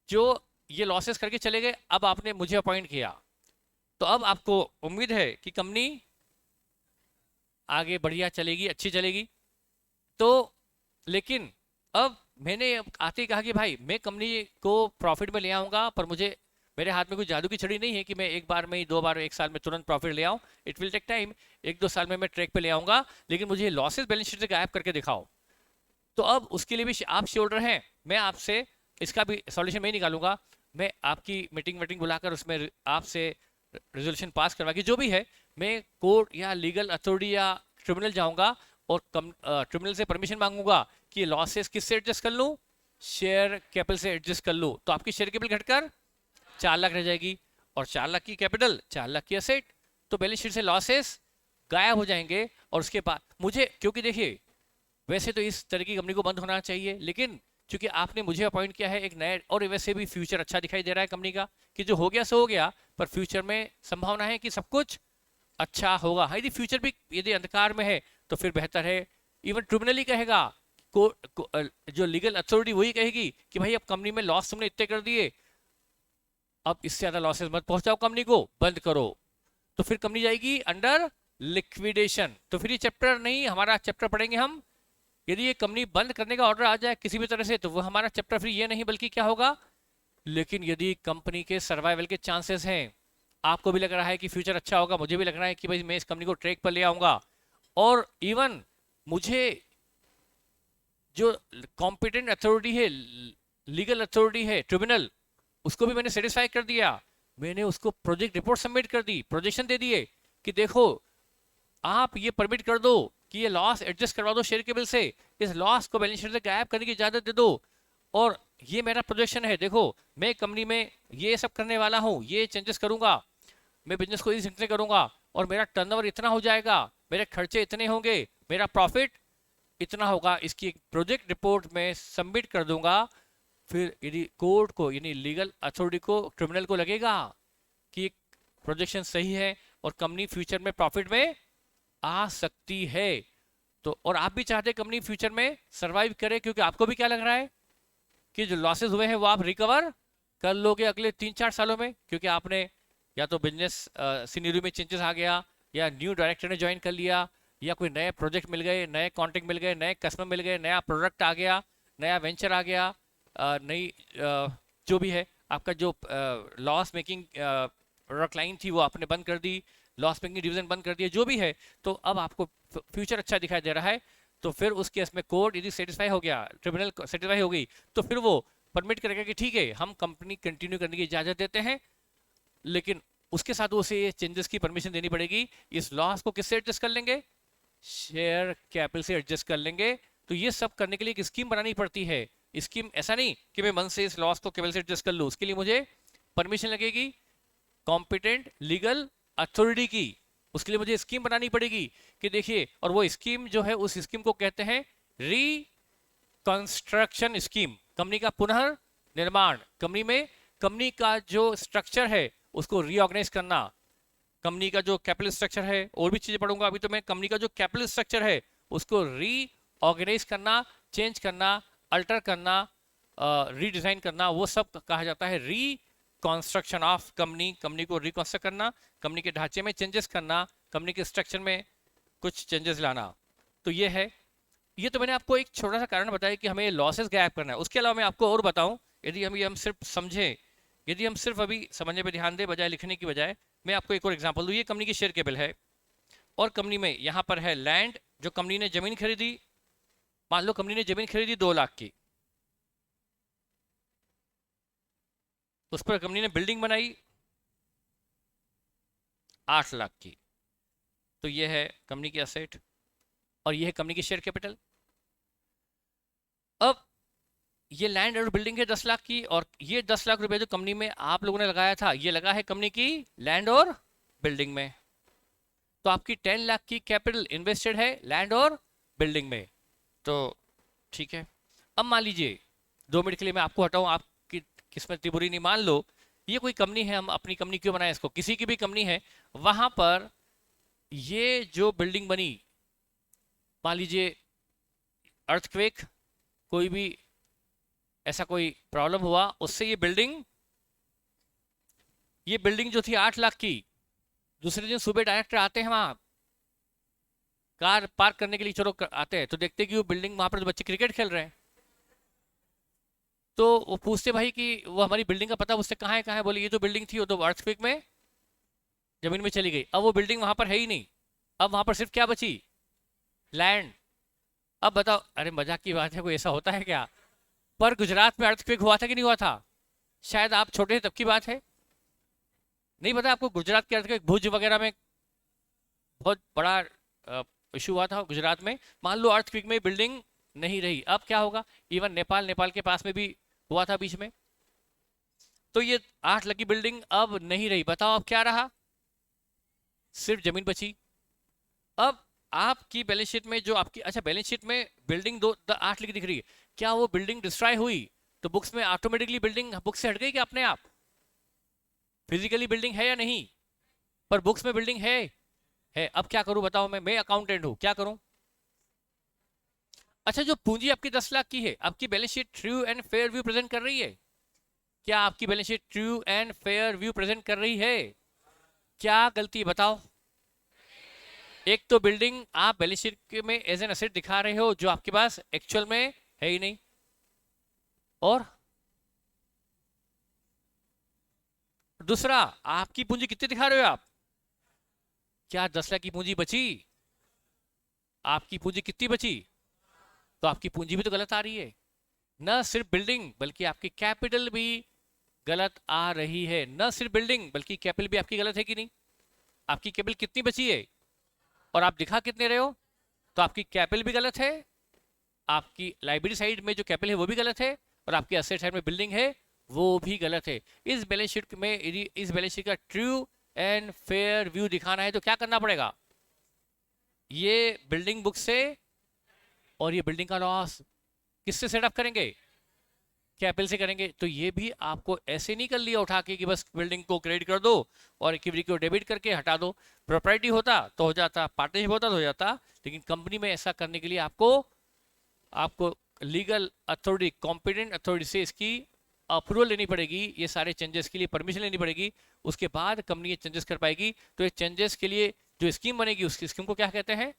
जो ये लॉसेस करके चले गए, अब आपने मुझे अपॉइंट किया, तो अब आपको उम्मीद है कि कंपनी आगे बढ़िया चलेगी, अच्छी चलेगी। तो लेकिन अब मैंने आते ही कहा कि भाई मैं कंपनी को प्रॉफिट में ले आऊंगा, पर मुझे, मेरे हाथ में कोई जादू की छड़ी नहीं है कि मैं एक बार में ही, 2 बार, एक साल में तुरंत प्रॉफिट ले आऊं। इट विल टेक टाइम, 1-2 साल में मैं ट्रैक पे ले आऊंगा, लेकिन मुझे लॉसेस बैलेंस शीट से गायब करके दिखाओ। तो अब उसके लिए भी आप शेयर होल्डर हैं, मैं आपसे इसका भी सॉल्यूशन मैं ही निकालूंगा। मैं आपकी मीटिंग वीटिंग बुलाकर उसमें आपसे रेजोल्यूशन पास करवा के, जो भी है, मैं कोर्ट या लीगल अथॉरिटी या ट्रिब्यूनल जाऊंगा और ट्रिब्यूनल से परमिशन मांगूंगा कि लॉसेस किससे एडजस्ट कर लूं, शेयर कैपिटल से एडजस्ट कर लूं, तो आपकी शेयर कैपिटल घटकर 4 लाख रह जाएगी, और 4 लाख की कैपिटल, 4 लाख की असेट, तो बैलेंस शीट से लॉसेस गायब हो जाएंगे। और उसके बाद मुझे, क्योंकि देखिए वैसे तो इस तरह की कंपनी को बंद होना चाहिए, लेकिन क्योंकि आपने मुझे अपॉइंट किया है एक नए, और वैसे भी फ्यूचर अच्छा दिखाई दे रहा है कंपनी का, कि जो हो गया सो हो गया, पर फ्यूचर में संभावना है कि सब कुछ अच्छा होगा। यदि फ्यूचर भी यदि अंधकार में है तो फिर बेहतर है, इवन ट्रिब्यूनल ही कहेगा, जो लीगल अथॉरिटी वही कहेगी कि भाई अब कंपनी में लॉस तुमने इतने कर दिए, अब इससे ज्यादा लॉसेस मत पहुंचाओ, कंपनी को बंद करो, तो फिर कंपनी जाएगी अंडर लिक्विडेशन। तो फिर ये चैप्टर नहीं, हमारा चैप्टर पढ़ेंगे हम, यदि ये कंपनी बंद करने का ऑर्डर आ जाए किसी भी तरह से, तो वो हमारा चैप्टर फिर ये नहीं, बल्कि क्या होगा, लेकिन यदि कंपनी के सर्वाइवल के चांसेस हैं, आपको भी लग रहा है कि फ्यूचर अच्छा होगा, मुझे भी लग रहा है कि भाई मैं इस कंपनी को ट्रैक पर ले आऊंगा, और इवन मुझे जो कॉम्पिटेंट अथॉरिटी है, लीगल अथॉरिटी है, ट्रिब्यूनल, उसको भी मैंने सेटिस्फाई कर दिया, मैंने उसको प्रोजेक्ट रिपोर्ट सबमिट कर दी, प्रोजेक्शन दे दिए कि देखो आप ये परमिट कर दो कि ये लॉस एडजस्ट करवा दो शेयर केबल से, इस लॉस को बैलेंस शीट से गायब करने की इजाजत दे दो, और ये मेरा प्रोजेक्शन है, देखो मैं कंपनी में ये सब करने वाला हूँ, ये चेंजेस करूंगा, मैं बिजनेस को इतने करूंगा, और मेरा टर्नओवर इतना हो जाएगा, मेरे खर्चे इतने होंगे, मेरा प्रॉफिट इतना होगा, इसकी एक प्रोजेक्ट रिपोर्ट में सबमिट कर दूंगा। फिर यदि कोर्ट को, यानी लीगल अथॉरिटी को, ट्रिब्यूनल को लगेगा कि प्रोजेक्शन सही है और कंपनी फ्यूचर में प्रॉफिट में आ सकती है, तो और आप भी चाहते हैं कंपनी फ्यूचर में सरवाइव करे, क्योंकि आपको भी क्या लग रहा है कि जो लॉसेस हुए हैं वो आप रिकवर कर लोगे अगले 3-4 सालों में, क्योंकि आपने या तो बिजनेस सिनेरियो में चेंजेस आ गया, या न्यू डायरेक्टर ने ज्वाइन कर लिया, या कोई नए प्रोजेक्ट मिल गए, नए कॉन्ट्रैक्ट मिल गए, नए कस्टमर मिल गए, नया प्रोडक्ट आ गया, नया वेंचर आ गया, नई जो भी है आपका जो लॉस मेकिंग प्रोडक्ट लाइन थी वो आपने बंद कर दी, लॉस मेकिंग डिवीजन बंद कर दिया, जो भी है, तो अब आपको फ्यूचर अच्छा दिखाई दे रहा है, तो फिर उस केस में कोर्ट यदि सेटिस्फाई हो गया, ट्रिब्यूनल सेटिस्फाई हो गई, तो फिर वो परमिट करेगा कि ठीक है हम कंपनी कंटिन्यू करने की इजाजत देते हैं, लेकिन उसके साथ उसे ये चेंजेस की परमिशन देनी पड़ेगी। इस लॉस को किससे एडजस्ट कर लेंगे, शेयर कैपिटल से एडजस्ट कर लेंगे। तो ये सब करने के लिए एक स्कीम बनानी पड़ती है। स्कीम ऐसा नहीं कि मैं मन से इस लॉस को कैपिटल से एडजस्ट कर लूं, उसके लिए मुझे परमिशन लगेगी कॉम्पिटेंट लीगल अथॉरिटी की, उसके लिए मुझे स्कीम बनानी पड़ेगी कि देखिए, और वो स्कीम जो है, उस स्कीम को कहते हैं रिकंस्ट्रक्शन स्कीम, कंपनी का पुनर्निर्माण, कंपनी में कंपनी का जो स्ट्रक्चर है उसको रीऑर्गेनाइज करना, कंपनी का जो कैपिटल स्ट्रक्चर है, और भी चीजें पढ़ूंगा अभी, तो मैं कंपनी का जो कैपिटल स्ट्रक्चर है उसको रीऑर्गेनाइज करना, चेंज करना, अल्टर करना, रीडिजाइन करना, वो सब कहा जाता है रिकॉन्स्ट्रक्शन ऑफ कंपनी। कंपनी को रिकॉन्स्ट्रक्ट करना, कंपनी के ढांचे में चेंजेस करना, कंपनी के स्ट्रक्चर में कुछ चेंजेस लाना। तो ये है, ये तो मैंने आपको एक छोटा सा कारण बताया कि हमें लॉसेस गायब करना है। उसके अलावा मैं आपको और बताऊं, यदि हम सिर्फ समझें, यदि हम सिर्फ अभी समझने पे ध्यान दें बजाय लिखने की बजाय, मैं आपको एक और एग्जांपल दूं। ये कंपनी की शेयर केबल है और कंपनी में यहाँ पर है लैंड, जो कंपनी ने जमीन खरीदी। मान लो कंपनी ने जमीन खरीदी 2 लाख की, उस पर कंपनी ने बिल्डिंग बनाई 8 लाख की। तो ये है कंपनी की असेट और ये है कंपनी की शेयर कैपिटल। अब ये लैंड और बिल्डिंग है 10 लाख की, और ये 10 लाख रुपए जो कंपनी में आप लोगों ने लगाया था, ये लगा है कंपनी की लैंड और बिल्डिंग में। तो आपकी 10 लाख की कैपिटल इन्वेस्टेड है लैंड और बिल्डिंग में। तो ठीक है, अब मान लीजिए 2 मिनट के लिए मैं आपको हटाऊं, आपकी किस्मत इतनी बुरी नहीं। मान लो ये कोई कंपनी है, हम अपनी कंपनी क्यों बनाए इसको, किसी की भी कंपनी है, वहां पर ये जो बिल्डिंग बनी, मान लीजिए अर्थक्वेक, कोई भी ऐसा कोई प्रॉब्लम हुआ, उससे ये बिल्डिंग जो थी 8 लाख की, दूसरे दिन सुबह डायरेक्टर आते हैं वहां कार पार्क करने के लिए, चलो आते हैं तो देखते हैं कि वो बिल्डिंग, वहां पर तो बच्चे क्रिकेट खेल रहे हैं। तो वो पूछते भाई कि वो हमारी बिल्डिंग का पता उससे कहाँ है, बोले ये तो बिल्डिंग थी, वो तो अर्थक्वेक में जमीन में चली गई। अब वो बिल्डिंग वहां पर है ही नहीं, अब वहां पर सिर्फ क्या बची, लैंड। अब बताओ, अरे मजाक की बात है, कोई ऐसा होता है क्या? पर गुजरात में अर्थक्वेक हुआ था कि नहीं हुआ था? शायद आप छोटे थे तब की बात है, नहीं पता आपको? गुजरात के अर्थक्वेक भुज वगैरह में बहुत बड़ा इशू हुआ था गुजरात में। मान लो अर्थक्वेक में बिल्डिंग नहीं रही, अब क्या होगा? इवन नेपाल के पास में भी हुआ था बीच में। तो ये 8 लाख की बिल्डिंग अब नहीं रही, बताओ अब क्या रहा? सिर्फ जमीन बची। अब आपकी बैलेंस शीट में जो आपकी, अच्छा बैलेंस शीट में बिल्डिंग 8 लाख दिख रही है, क्या वो बिल्डिंग डिस्ट्रॉय हुई तो बुक्स में ऑटोमेटिकली बिल्डिंग बुक से हट गई कि अपने आप? फिजिकली बिल्डिंग है या नहीं? पर बुक्स में बिल्डिंग है। अब क्या करूं बताओ, मैं अकाउंटेंट हूं, क्या करूं? अच्छा, जो पूंजी आपकी 10 लाख की है, आपकी balance sheet true and fair view present कर रही है? क्या आपकी balance sheet true and fair view present कर रही है? क्या गलती बताओ? एक तो बिल्डिंग आप बैलेंस शीट में एज एन एसेट दिखा रहे हो जो आपके पास एक्चुअल में है ही नहीं, और दूसरा आपकी पूंजी कितनी दिखा रहे हो आप? क्या 10 लाख की पूंजी बची? आपकी पूंजी कितनी बची? तो आपकी पूंजी भी तो गलत आ रही है। न सिर्फ बिल्डिंग बल्कि आपकी कैपिटल भी गलत आ रही है। न सिर्फ बिल्डिंग बल्कि कैपिटल भी आपकी गलत है कि नहीं? आपकी कैपिटल कितनी बची है और आप दिखा कितने रहे हो? तो आपकी कैपिटल भी गलत है, आपकी लाइब्रेरी साइड में जो कैपिटल है वो भी गलत है, और आपकी एसेट साइड में बिल्डिंग है वो भी गलत है। इस बैलेंस शीट में इस बैलेंस शीट का ट्रू एंड फेयर व्यू दिखाना है तो क्या करना पड़ेगा? ये बिल्डिंग बुक से, और ये बिल्डिंग का लॉस किससे सेटअप करेंगे? कैपिटल से करेंगे। तो ये भी आपको ऐसे नहीं कर लिया उठा के कि बस बिल्डिंग को क्रेडिट कर दो और इक्विटी को डेबिट करके हटा दो। प्रॉपर्टी होता तो हो जाता, पार्टनरशिप होता तो हो जाता, लेकिन कंपनी में ऐसा करने के लिए आपको आपको लीगल अथॉरिटी, कॉम्पिटेंट अथॉरिटी से इसकी अप्रूवल लेनी पड़ेगी, ये सारे चेंजेस के लिए परमिशन लेनी पड़ेगी, उसके बाद कंपनी ये चेंजेस कर पाएगी। तो ये चेंजेस के लिए जो स्कीम बनेगी, उसकी स्कीम को क्या कहते हैं?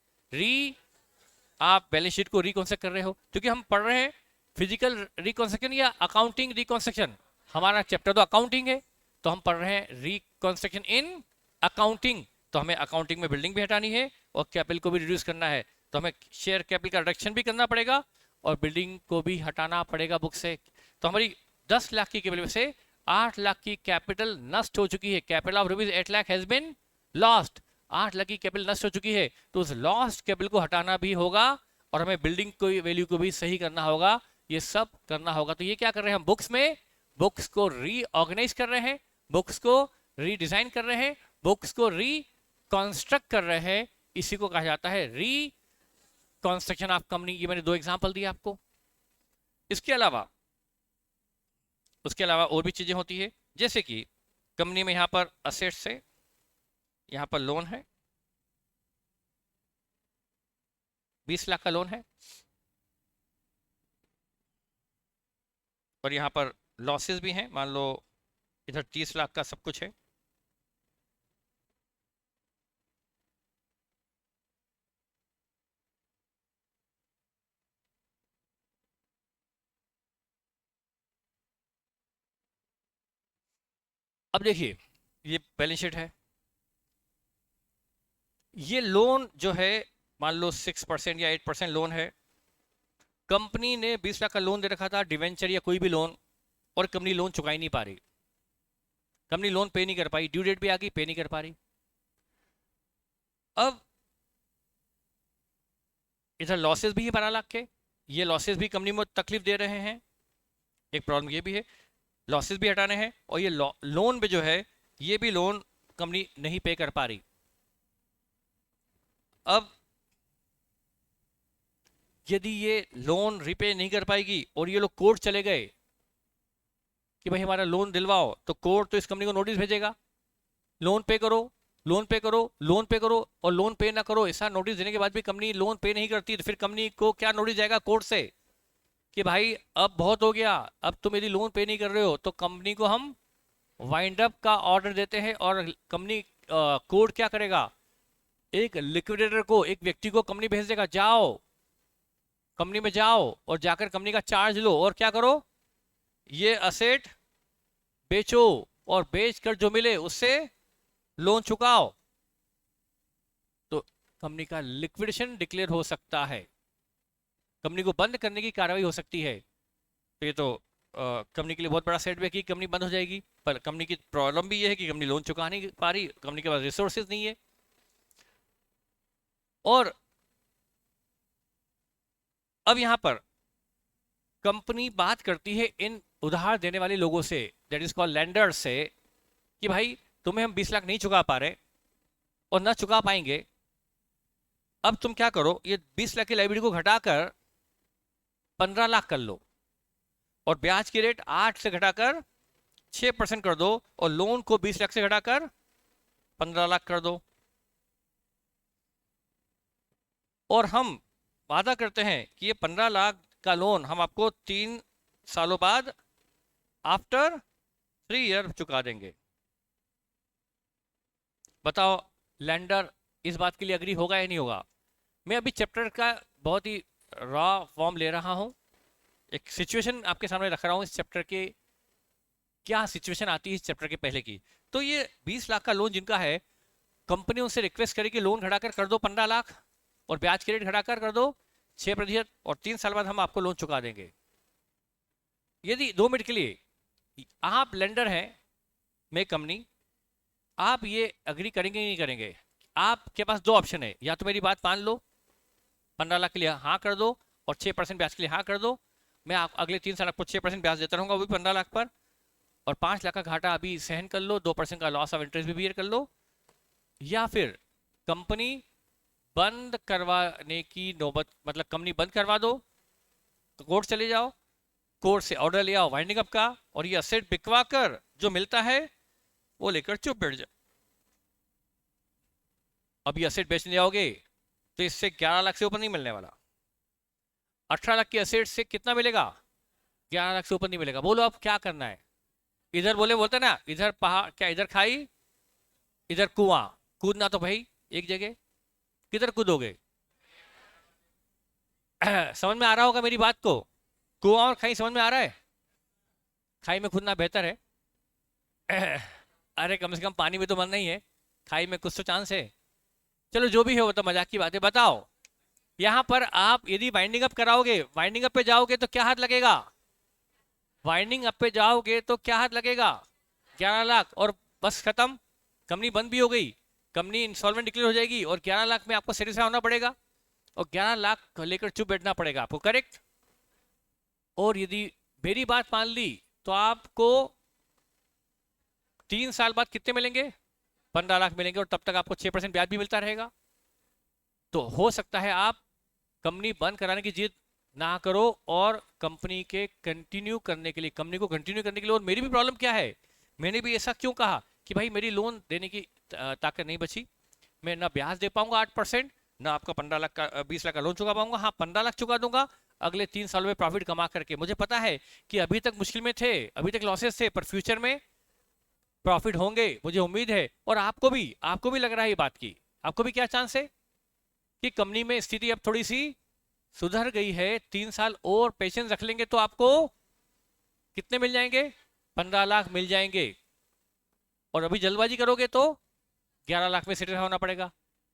आप बैलेंस शीट को रिकॉन्स्ट्रक्ट कर रहे हो, क्योंकि हम पढ़ रहे हैं फिजिकल रिकॉन्स्ट्रक्शन या अकाउंटिंग रिकॉन्स्ट्रक्शन। हमारा चैप्टर तो अकाउंटिंग है, तो हम पढ़ रहे हैं रिकॉन्स्ट्रक्शन इन अकाउंटिंग। तो हमें अकाउंटिंग में बिल्डिंग भी हटानी है और कैपिटल को भी रिड्यूस करना है, तो हमें शेयर कैपिटल का रिडक्शन भी करना पड़ेगा और बिल्डिंग को भी हटाना पड़ेगा बुक से। तो हमारी 10 लाख की कैपिटल में से 8 लाख की कैपिटल नष्ट हो चुकी है। Capital of rupees 8 lakh has been lost. 8 lakh की कैपिटल नष्ट हो चुकी है, तो उस लॉस्ट कैपिटल को हटाना भी होगा और हमें बिल्डिंग को वैल्यू को भी सही करना होगा, ये सब करना होगा। तो ये क्या कर रहे हैं हम? बुक्स को रीऑर्गेनाइज कर रहे हैं, बुक्स को रीडिजाइन कर रहे हैं, बुक्स को रिकॉन्स्ट्रक्ट कर रहे हैं। इसी को कहा जाता है रिकॉन्स्ट्रक्शन ऑफ कंपनी। ये मैंने 2 एग्जांपल दिए आपको। इसके अलावा और भी चीजें होती है, जैसे कि कंपनी में यहां पर असेट्स है, यहां पर लोन है, 20 लाख का लोन है, और यहाँ पर लॉसेस भी हैं, मान लो इधर 30 लाख का सब कुछ है। अब देखिए, ये बैलेंस शीट है, ये लोन जो है मान लो 6% या 8% लोन है। कंपनी ने 20 लाख का लोन दे रखा था, डिवेंचर या कोई भी लोन, और कंपनी लोन चुका ही नहीं पा रही। कंपनी लोन पे नहीं कर पाई, ड्यू डेट भी आ गई, पे नहीं कर पा रही। अब इधर लॉसेस भी है 12 लाख के, ये लॉसेस भी कंपनी में तकलीफ दे रहे हैं। एक प्रॉब्लम ये भी है, लॉसेस भी हटाने हैं, और ये लोन भी जो है, ये भी लोन कंपनी नहीं पे कर पा रही। अब यदि ये लोन रिपे नहीं कर पाएगी और ये लोग कोर्ट चले गए कि भाई हमारा लोन दिलवाओ, तो कोर्ट तो इस कंपनी को नोटिस भेजेगा, लोन पे करो, लोन पे करो, लोन पे करो, और लोन पे ना करो ऐसा नोटिस देने के बाद भी कंपनी लोन पे नहीं करती, तो फिर कंपनी को क्या नोटिस जाएगा कोर्ट से कि भाई अब बहुत हो गया, अब तुम यदि लोन पे नहीं कर रहे हो तो कंपनी को हम वाइंड अप का ऑर्डर देते हैं। और कंपनी कोर्ट क्या करेगा, एक लिक्विडेटर को, एक व्यक्ति को कंपनी भेज देगा, जाओ कंपनी में जाओ और जाकर कंपनी का चार्ज लो और क्या करो, ये असेट बेचो, और बेचकर जो मिले उससे लोन चुकाओ। तो कंपनी का लिक्विडेशन डिक्लेयर हो सकता है, कंपनी को बंद करने की कार्रवाई हो सकती है। तो ये तो कंपनी के लिए बहुत बड़ा सेटबैक की कंपनी बंद हो जाएगी। पर कंपनी की प्रॉब्लम भी ये है कि कंपनी लोन चुका नहीं पा रही, कंपनी के पास रिसोर्सेज नहीं है। और अब यहां पर कंपनी बात करती है इन उधार देने वाले लोगों से, दैट इज कॉल्ड लेंडर से, कि भाई तुम्हें हम 20 लाख नहीं चुका पा रहे और ना चुका पाएंगे, अब तुम क्या करो, ये 20 लाख की लाइबिलिटी को घटाकर 15 लाख कर लो, और ब्याज की रेट 8 से घटाकर 6% कर दो, और लोन को 20 लाख से घटाकर 15 लाख कर दो। और हम वादा करते हैं कि ये 15 लाख का लोन हम आपको 3 सालों बाद आफ्टर 3 ईयर चुका देंगे। बताओ लैंडर इस बात के लिए अग्री होगा या नहीं होगा? मैं अभी चैप्टर का बहुत ही रॉ फॉर्म ले रहा हूं, एक सिचुएशन आपके सामने रख रहा हूं, इस चैप्टर के क्या सिचुएशन आती है इस चैप्टर के पहले की। तो ये 20 लाख का लोन जिनका है, कंपनी उनसे रिक्वेस्ट करे कि लोन घटाकर कर दो 15 लाख और ब्याज की रेट घटाकर कर दो 6%, और 3 साल बाद हम आपको लोन चुका देंगे। यदि 2 मिनट के लिए आप लेंडर हैं, मैं कंपनी, आप ये अग्री करेंगे नहीं करेंगे? आपके पास 2 ऑप्शन है, या तो मेरी बात मान लो, 15 लाख के लिए हाँ कर दो और 6% ब्याज के लिए हाँ कर दो, मैं आप अगले 3 साल आपको 6% ब्याज देता रहूंगा वो भी 15 लाख पर, और 5 लाख का घाटा अभी सहन कर लो, 2% का लॉस ऑफ इंटरेस्ट भी बियर कर लो। या फिर कंपनी बंद करवाने की नौबत, मतलब कंपनी बंद करवा दो, तो कोर्ट चले जाओ, कोर्ट से ऑर्डर ले आओ वाइंडिंग अप का, और ये असेट बिकवा कर जो मिलता है वो लेकर चुप बैठ जाओ। अब ये असेट बेचने जाओगे तो इससे 11 लाख से ऊपर नहीं मिलने वाला। 18 लाख की असेट से कितना मिलेगा? 11 लाख से ऊपर नहीं मिलेगा। बोलो अब क्या करना है? इधर बोलते ना, इधर पहाड़, क्या इधर खाई इधर कुआं, कूदना तो भाई एक जगह, किधर कूदोगे? समझ में आ रहा होगा मेरी बात को, कुआं और खाई समझ में आ रहा है? खाई में कूदना बेहतर है। अरे कम से कम पानी में तो मरना ही है, खाई में कुछ तो चांस है। चलो जो भी हो वो तो मजाक की बात है। बताओ यहां पर आप यदि वाइंडिंग अप कराओगे, वाइंडिंग अप पे जाओगे तो क्या हाथ लगेगा? वाइंडिंग अप पे जाओगे तो क्या हाथ लगेगा? 11 लाख, और बस खत्म, कंपनी बंद भी हो गई, कंपनी इंसॉल्वेंट डिक्लेयर हो जाएगी, और 11 लाख में आपको सेटिस्फाई होना पड़ेगा, और 11 लाख लेकर चुप बैठना पड़ेगा आपको, करेक्ट? और यदि मेरी बात मान ली तो आपको 3 साल बाद कितने मिलेंगे? 15 लाख मिलेंगे, और तब तक आपको 6% ब्याज भी मिलता रहेगा। तो हो सकता है आप कंपनी बंद कराने की जिद ना करो, और कंपनी के कंटिन्यू करने के लिए, कंपनी को कंटिन्यू करने के लिए। और मेरी भी प्रॉब्लम क्या है, मैंने भी ऐसा क्यों कहा कि भाई मेरी लोन देने की ताकत नहीं बची, मैं ना ब्याज दे पाऊंगा 8%, ना आपका 15 लाख का 20 लाख का लोन चुका पाऊंगा। हाँ 15 लाख चुका दूंगा, अगले 3 सालों में प्रॉफिट कमा करके, मुझे पता है कि अभी तक मुश्किल में थे, अभी तक लॉसेस थे, पर फ्यूचर में प्रॉफिट होंगे, मुझे उम्मीद है। और आपको भी लग रहा है ये बात की, आपको भी क्या चांस है कि कंपनी में स्थिति अब थोड़ी सी सुधर गई है, 3 साल और पेशेंस रख लेंगे तो आपको कितने मिल जाएंगे? 15 लाख मिल जाएंगे। और अभी जल्दबाजी करोगे तो 11 लाख में सेटल होना पड़ेगा।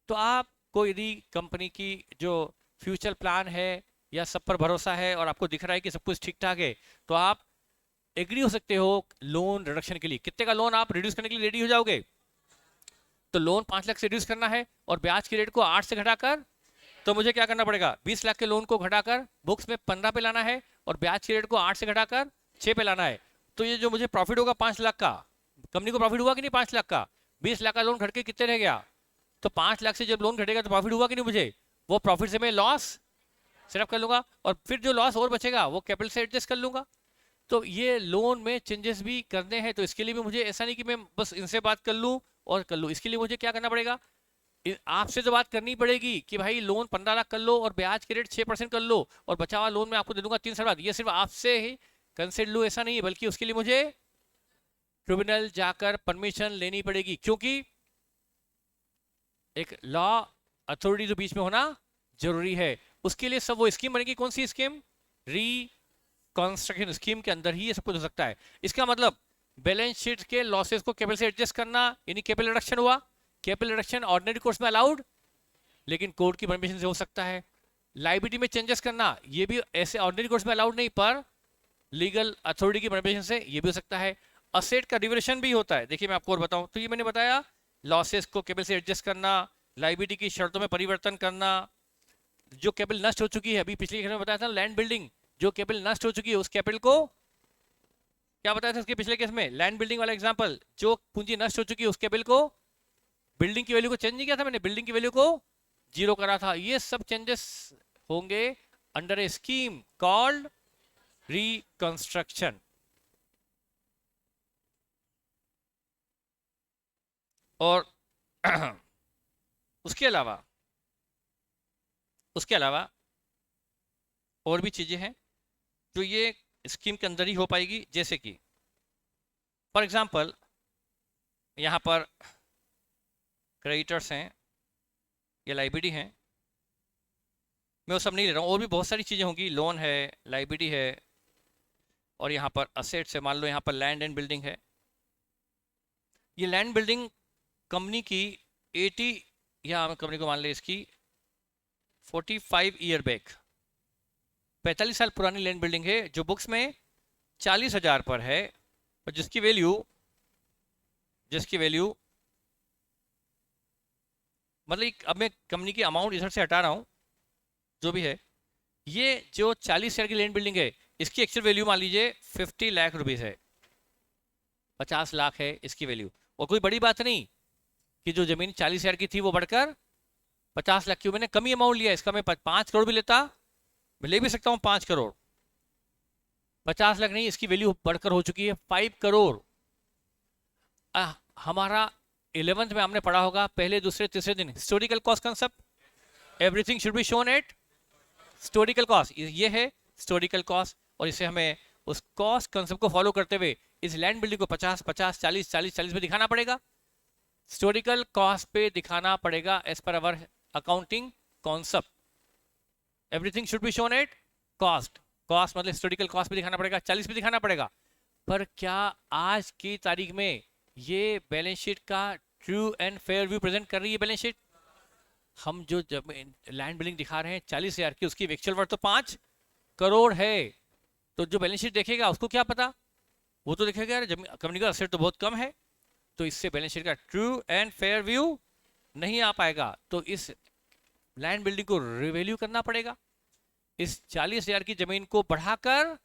तो आपको यदि कंपनी की जो फ्यूचर प्लान है या सब पर भरोसा है और आपको दिख रहा है कि सब कुछ ठीक ठाक है, तो आप एग्री हो सकते हो लोन रिडक्शन के लिए। कितने का लोन आप रिड्यूस करने के लिए रेडी हो जाओगे? तो लोन 5 लाख से रिड्यूस करना है और ब्याज की रेट को 8 से घटाकर, तो मुझे क्या करना पड़ेगा? 20 लाख के लोन को घटाकर बुक्स में 15 पे लाना है और ब्याज की रेट को 8 से घटाकर 6 पे लाना है। तो ये जो मुझे प्रॉफिट होगा 5 लाख का, कंपनी को प्रॉफिट हुआ कि नहीं 5 लाख का? 20 लाख का लोन घट के कितने रह गया? तो 5 लाख से जब लोन घटेगा तो प्रॉफिट हुआ कि नहीं? मुझे वो प्रॉफिट से मैं लॉस सिर्फ कर लूंगा और फिर जो लॉस और बचेगा वो कैपिटल से एडजस्ट कर लूंगा। तो ये लोन में चेंजेस भी करने हैं, तो इसके लिए भी मुझे ऐसा नहीं कि मैं बस इनसे बात कर लूं और कर लूं। इसके लिए मुझे क्या करना पड़ेगा? आपसे तो बात करनी पड़ेगी कि भाई लोन 15 लाख कर लो और ब्याज के रेट 6% कर लो और बचा हुआ लोन मैं आपको दे दूंगा 3 साल बाद। ये सिर्फ आपसे ही कंसेंट लूं ऐसा नहीं है, बल्कि उसके लिए मुझे ट्रिब्यूनल जाकर परमिशन लेनी पड़ेगी, क्योंकि एक लॉ अथॉरिटी तो बीच में होना जरूरी है। उसके लिए सब वो स्कीम बनेगी। कौन सी स्कीम? रिकंस्ट्रक्शन स्कीम के अंदर ही ये सब कुछ हो सकता है। इसका मतलब बैलेंस शीट के लॉसेस को कैपिटल से एडजस्ट करना, यानी कैपिटल रिडक्शन हुआ। कैपिटल रिडक्शन ऑर्डिनरी कोर्स में अलाउड, लेकिन कोर्ट की परमिशन से हो सकता है। लायबिलिटी में चेंजेस करना, ये भी ऐसे ऑर्डिनरी कोर्स में अलाउड नहीं, पर लीगल अथॉरिटी की परमिशन से ये भी हो सकता है। असेट का रिवैल्यूएशन भी होता है। देखिए मैं आपको और बताऊं तो ये मैंने बताया, लॉसेस को कैपिटल से एडजस्ट करना, लायबिलिटी की शर्तों में परिवर्तन करना, जो कैपिटल नष्ट हो चुकी है, अभी पिछले केस में बताया था लैंड बिल्डिंग, जो कैपिटल नष्ट हो चुकी है उस कैपिटल को क्या बताया था उसके पिछले केस में, लैंड बिल्डिंग वाला एग्जांपल, जो पूंजी नष्ट हो चुकी है उस कैपिटल को, बिल्डिंग की वैल्यू को चेंज नहीं किया था मैंने, बिल्डिंग की वैल्यू को 0 करा था। ये सब चेंजेस होंगे अंडर ए स्कीम कॉल्ड रिकंस्ट्रक्शन। और उसके अलावा और भी चीजें हैं जो ये स्कीम के अंदर ही हो पाएगी, जैसे कि फॉर एग्जांपल यहां पर क्रेडिटर्स हैं या लाइबिलिटी हैं, मैं वो सब नहीं ले रहा हूँ, और भी बहुत सारी चीजें होंगी, लोन है, लाइबिलिटी है, और यहाँ पर असेट्स है। मान लो यहाँ पर लैंड एंड बिल्डिंग है। ये लैंड बिल्डिंग कंपनी की 80 या कंपनी को मान ले इसकी 45 ईयर बैक, 45 साल पुरानी लैंड बिल्डिंग है, जो बुक्स में 40,000 पर है और जिसकी वैल्यू मतलब अब मैं कंपनी की अमाउंट इधर से हटा रहा हूं, जो भी है, ये जो 40 शेयर की लैंड बिल्डिंग है इसकी एक्चुअल वैल्यू मान लीजिए 50 लाख रुपीस है, 50 लाख है इसकी वैल्यू। और कोई बड़ी बात नहीं कि जो जमीन 40 शेयर की थी वो बढ़कर 50 लाख की, मैंने कम ही अमाउंट लिया, इसका मैं 5 करोड़ भी लेता, मैं ले भी सकता हूं 5 करोड़, 50 लाख नहीं, इसकी वैल्यू बढ़कर हो चुकी है 5 करोड़। हमारा 11th में हमने पढ़ा होगा पहले दूसरे तीसरे दिन historical cost concept, everything should be shown at historical cost, ये है हिस्टोरिकल कॉस्ट। और इसे हमें उस कॉस्ट कंसेप्ट को फॉलो करते हुए इस लैंड बिल्डिंग को 50 50 40 40 40 पे दिखाना पड़ेगा, हिस्टोरिकल कॉस्ट पे दिखाना पड़ेगा as per our accounting concept. Everything should be shown at cost, cost मतलब हिस्टोरिकल कॉस्ट पे दिखाना पड़ेगा, 40 पे दिखाना पड़ेगा। पर क्या आज की तारीख में ये बैलेंस शीट का true and fair view present कर रही है? बैलेंस शीट हम जो लैंड बिल्डिंग दिखा रहे हैं 40,000 की, उसकी एक्चुअल वर्थ तो 5 करोड़ है। तो जो बैलेंस शीट देखेगा उसको क्या पता, वो तो देखेगा यार कंपनी का असेट तो बहुत कम है, तो इससे बैलेंस शीट का ट्रू एंड फेयर व्यू नहीं आ पाएगा। तो इस लैंड बिल्डिंग को रिवैल्यू करना पड़ेगा, इस 40,000 की जमीन को बढ़ाकर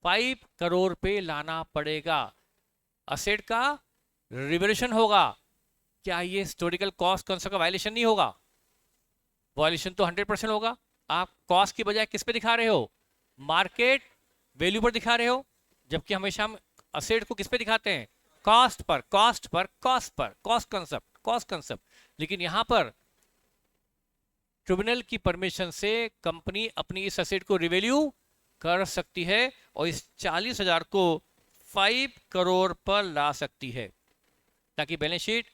5 करोड़ पे लाना पड़ेगा, असेट का रिवैल्यूएशन होगा। क्या ये हिस्टोरिकल कॉस्ट कंसेप्ट का वायलेशन नहीं होगा? वायलेशन तो 100% होगा। आप कॉस्ट की बजाय किस पे दिखा रहे हो? मार्केट वैल्यू पर दिखा रहे हो, जबकि हमेशा हम असेट को किस पे दिखाते हैं? Cost per, cost concept. लेकिन यहां पर ट्रिब्यूनल की परमिशन से कंपनी अपनी इस एसेट को रिवैल्यू कर सकती है और इस 40,000 को 5 करोड़ पर ला सकती है, ताकि बैलेंस शीट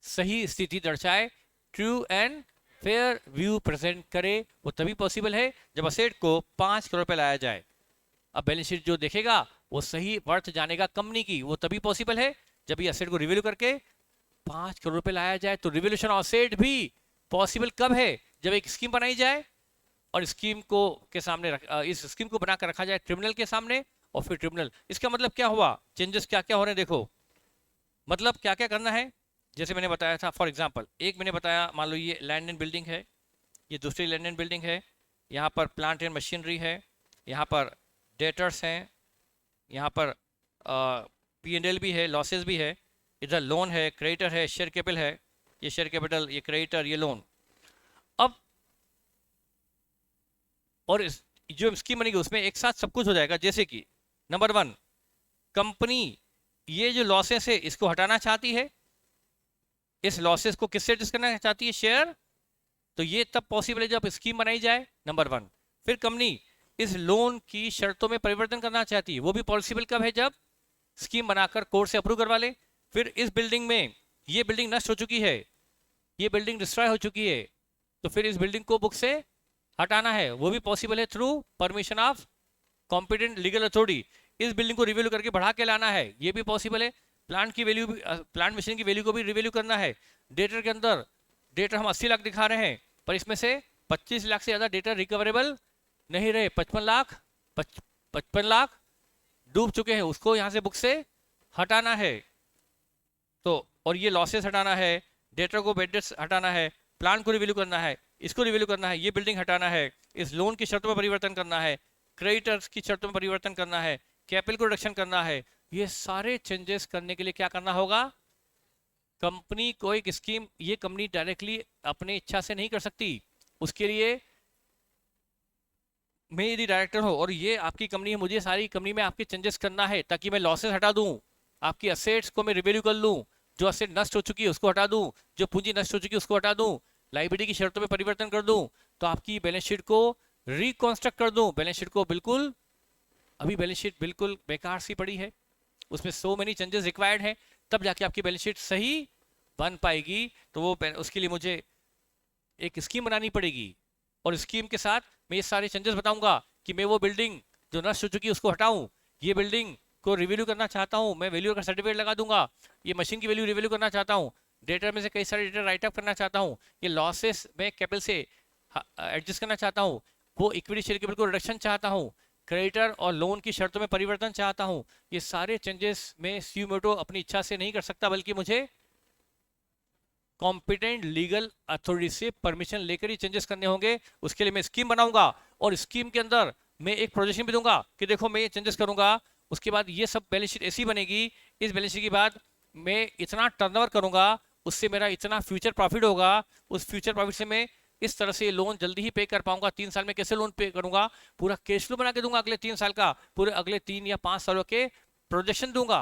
सही स्थिति दर्शाए, true and fair view present करे। वो तभी पॉसिबल है जब असेट को 5 करोड़ पे लाया जाए। अब बैलेंस शीट जो देखेगा वो सही वर्थ जानेगा कंपनी की, वो तभी पॉसिबल है जब ये असेट को रिवैल्यू करके 5 करोड़ पे लाया जाए। तो रिवैल्यूएशन ऑफ असेट भी पॉसिबल कब है? जब एक स्कीम बनाई जाए और स्कीम को के सामने इस स्कीम को बनाकर रखा जाए ट्रिब्यूनल के सामने, और फिर ट्रिब्यूनल, इसका मतलब क्या हुआ, चेंजेस क्या क्या हो रहे हैं देखो। मतलब क्या क्या करना है, जैसे मैंने बताया था, फॉर एग्जांपल एक मैंने बताया, मान लो ये लैंड एंड बिल्डिंग है, ये दूसरी लैंड एंड बिल्डिंग है, यहाँ पर प्लांट एंड मशीनरी है, यहाँ पर डेटर्स हैं, यहाँ पर P&L भी है, लॉसेस भी है, इधर लोन है, क्रेडिटर है, शेयर कैपिटल है, ये शेयर कैपिटल, ये क्रेडिटर, ये लोन। अब और जो स्कीम बनेगी उसमें एक साथ सब कुछ हो जाएगा। जैसे कि नंबर 1, कंपनी ये जो लॉसेस है इसको हटाना चाहती है, इस लॉसेस को किससे एडजस्ट करना चाहती है? शेयर। तो ये तब पॉसिबल है जब स्कीम बनाई जाए, नंबर 1। फिर कंपनी इस लोन की शर्तों में परिवर्तन करना चाहती है, वो भी पॉसिबल कब है? जब स्कीम बनाकर कोर्ट से अप्रूव करवा ले। फिर इस बिल्डिंग में, ये बिल्डिंग नष्ट हो चुकी है, ये बिल्डिंग डिस्ट्रॉय हो चुकी है, तो फिर इस बिल्डिंग को बुक से हटाना है, वो भी पॉसिबल है through permission of competent legal authority. इस बिल्डिंग को रिवैल्यू करके बढ़ा के लाना है, ये भी पॉसिबल है। प्लांट की वैल्यू, प्लांट मशीन की वैल्यू को भी रिवैल्यू करना है। डेटर के अंदर, डेटर हम 80 लाख दिखा रहे हैं, पर इसमें से 25 लाख से ज़्यादा डेटर रिकवरेबल नहीं रहे, 55 लाख डूब चुके हैं, उसको यहाँ से बुक से हटाना है। तो और ये लॉसेस हटाना है, डेटर को बेड डेट्स हटाना है, प्लान को रिवैल्यू करना है, इसको रिवैल्यू करना है, ये बिल्डिंग हटाना है, इस लोन की शर्तों में परिवर्तन करना है, क्रेडिटर्स की शर्तों में परिवर्तन करना है, कैपिटल को रिडक्शन करना है। ये सारे चेंजेस करने के लिए क्या करना होगा? कंपनी को एक स्कीम, ये कंपनी डायरेक्टली अपनी इच्छा से नहीं कर सकती, उसके लिए मैं यदि डायरेक्टर हो और ये आपकी कंपनी है, मुझे सारी कंपनी में आपके चेंजेस करना है ताकि मैं लॉसेस हटा दूं, आपकी असेट्स को मैं रिवैल्यू कर लूं, जो असेट नष्ट हो चुकी है उसको हटा दूं, जो पूंजी नष्ट हो चुकी है उसको हटा दूं, लायबिलिटी की शर्तों में परिवर्तन कर दूं, तो आपकी बैलेंस शीट को रिकॉन्स्ट्रक्ट कर दूं। बैलेंस शीट को बिल्कुल, अभी बैलेंस शीट बिल्कुल बेकार सी पड़ी है, उसमें सो मेनी चेंजेस रिक्वायर्ड है, तब जाके आपकी बैलेंस शीट सही बन पाएगी। तो वो उसके लिए मुझे एक स्कीम बनानी पड़ेगी, और स्कीम के साथ मैं ये सारे चेंजेस बताऊंगा कि मैं वो बिल्डिंग जो नष्ट हो चुकी है उसको हटाऊं, ये बिल्डिंग को रिवैल्यू करना चाहता हूं, मैं वैल्यू का सर्टिफिकेट लगा दूंगा, ये मशीन की वैल्यू रिवैल्यू करना चाहता हूं, डेटा में से कई सारे डेटा राइट अप करना चाहता हूं, ये लॉसेस मैं कैपिटल से एडजस्ट करना चाहता हूं, वो इक्विटी शेयर कैपिटल को रिडक्शन चाहता हूं, क्रेडिटर और लोन की शर्तों में परिवर्तन चाहता हूं। ये सारे चेंजेस मैं स्यूमोटो अपनी इच्छा से नहीं कर सकता, बल्कि मुझे कॉम्पिटेंट लीगल अथॉरिटी से परमिशन लेकर ही चेंजेस करने होंगे। उसके लिए मैं स्कीम बनाऊंगा, और स्कीम के अंदर मैं एक प्रोजेक्शन भी दूंगा कि देखो मैं ये चेंजेस करूंगा, उसके बाद ये सब बैलेंस शीट ऐसी बनेगी, इस बैलेंस शीट के बाद मैं इतना टर्नओवर करूंगा, उससे मेरा इतना फ्यूचर प्रॉफिट होगा, उस फ्यूचर प्रॉफिट से मैं इस तरह से लोन जल्दी ही पे कर पाऊंगा। 3 साल में कैसे लोन पे करूंगा, पूरा कैश फ्लो बना के दूंगा अगले 3 साल का, पूरे अगले 3 या 5 सालों के प्रोजेक्शन दूंगा।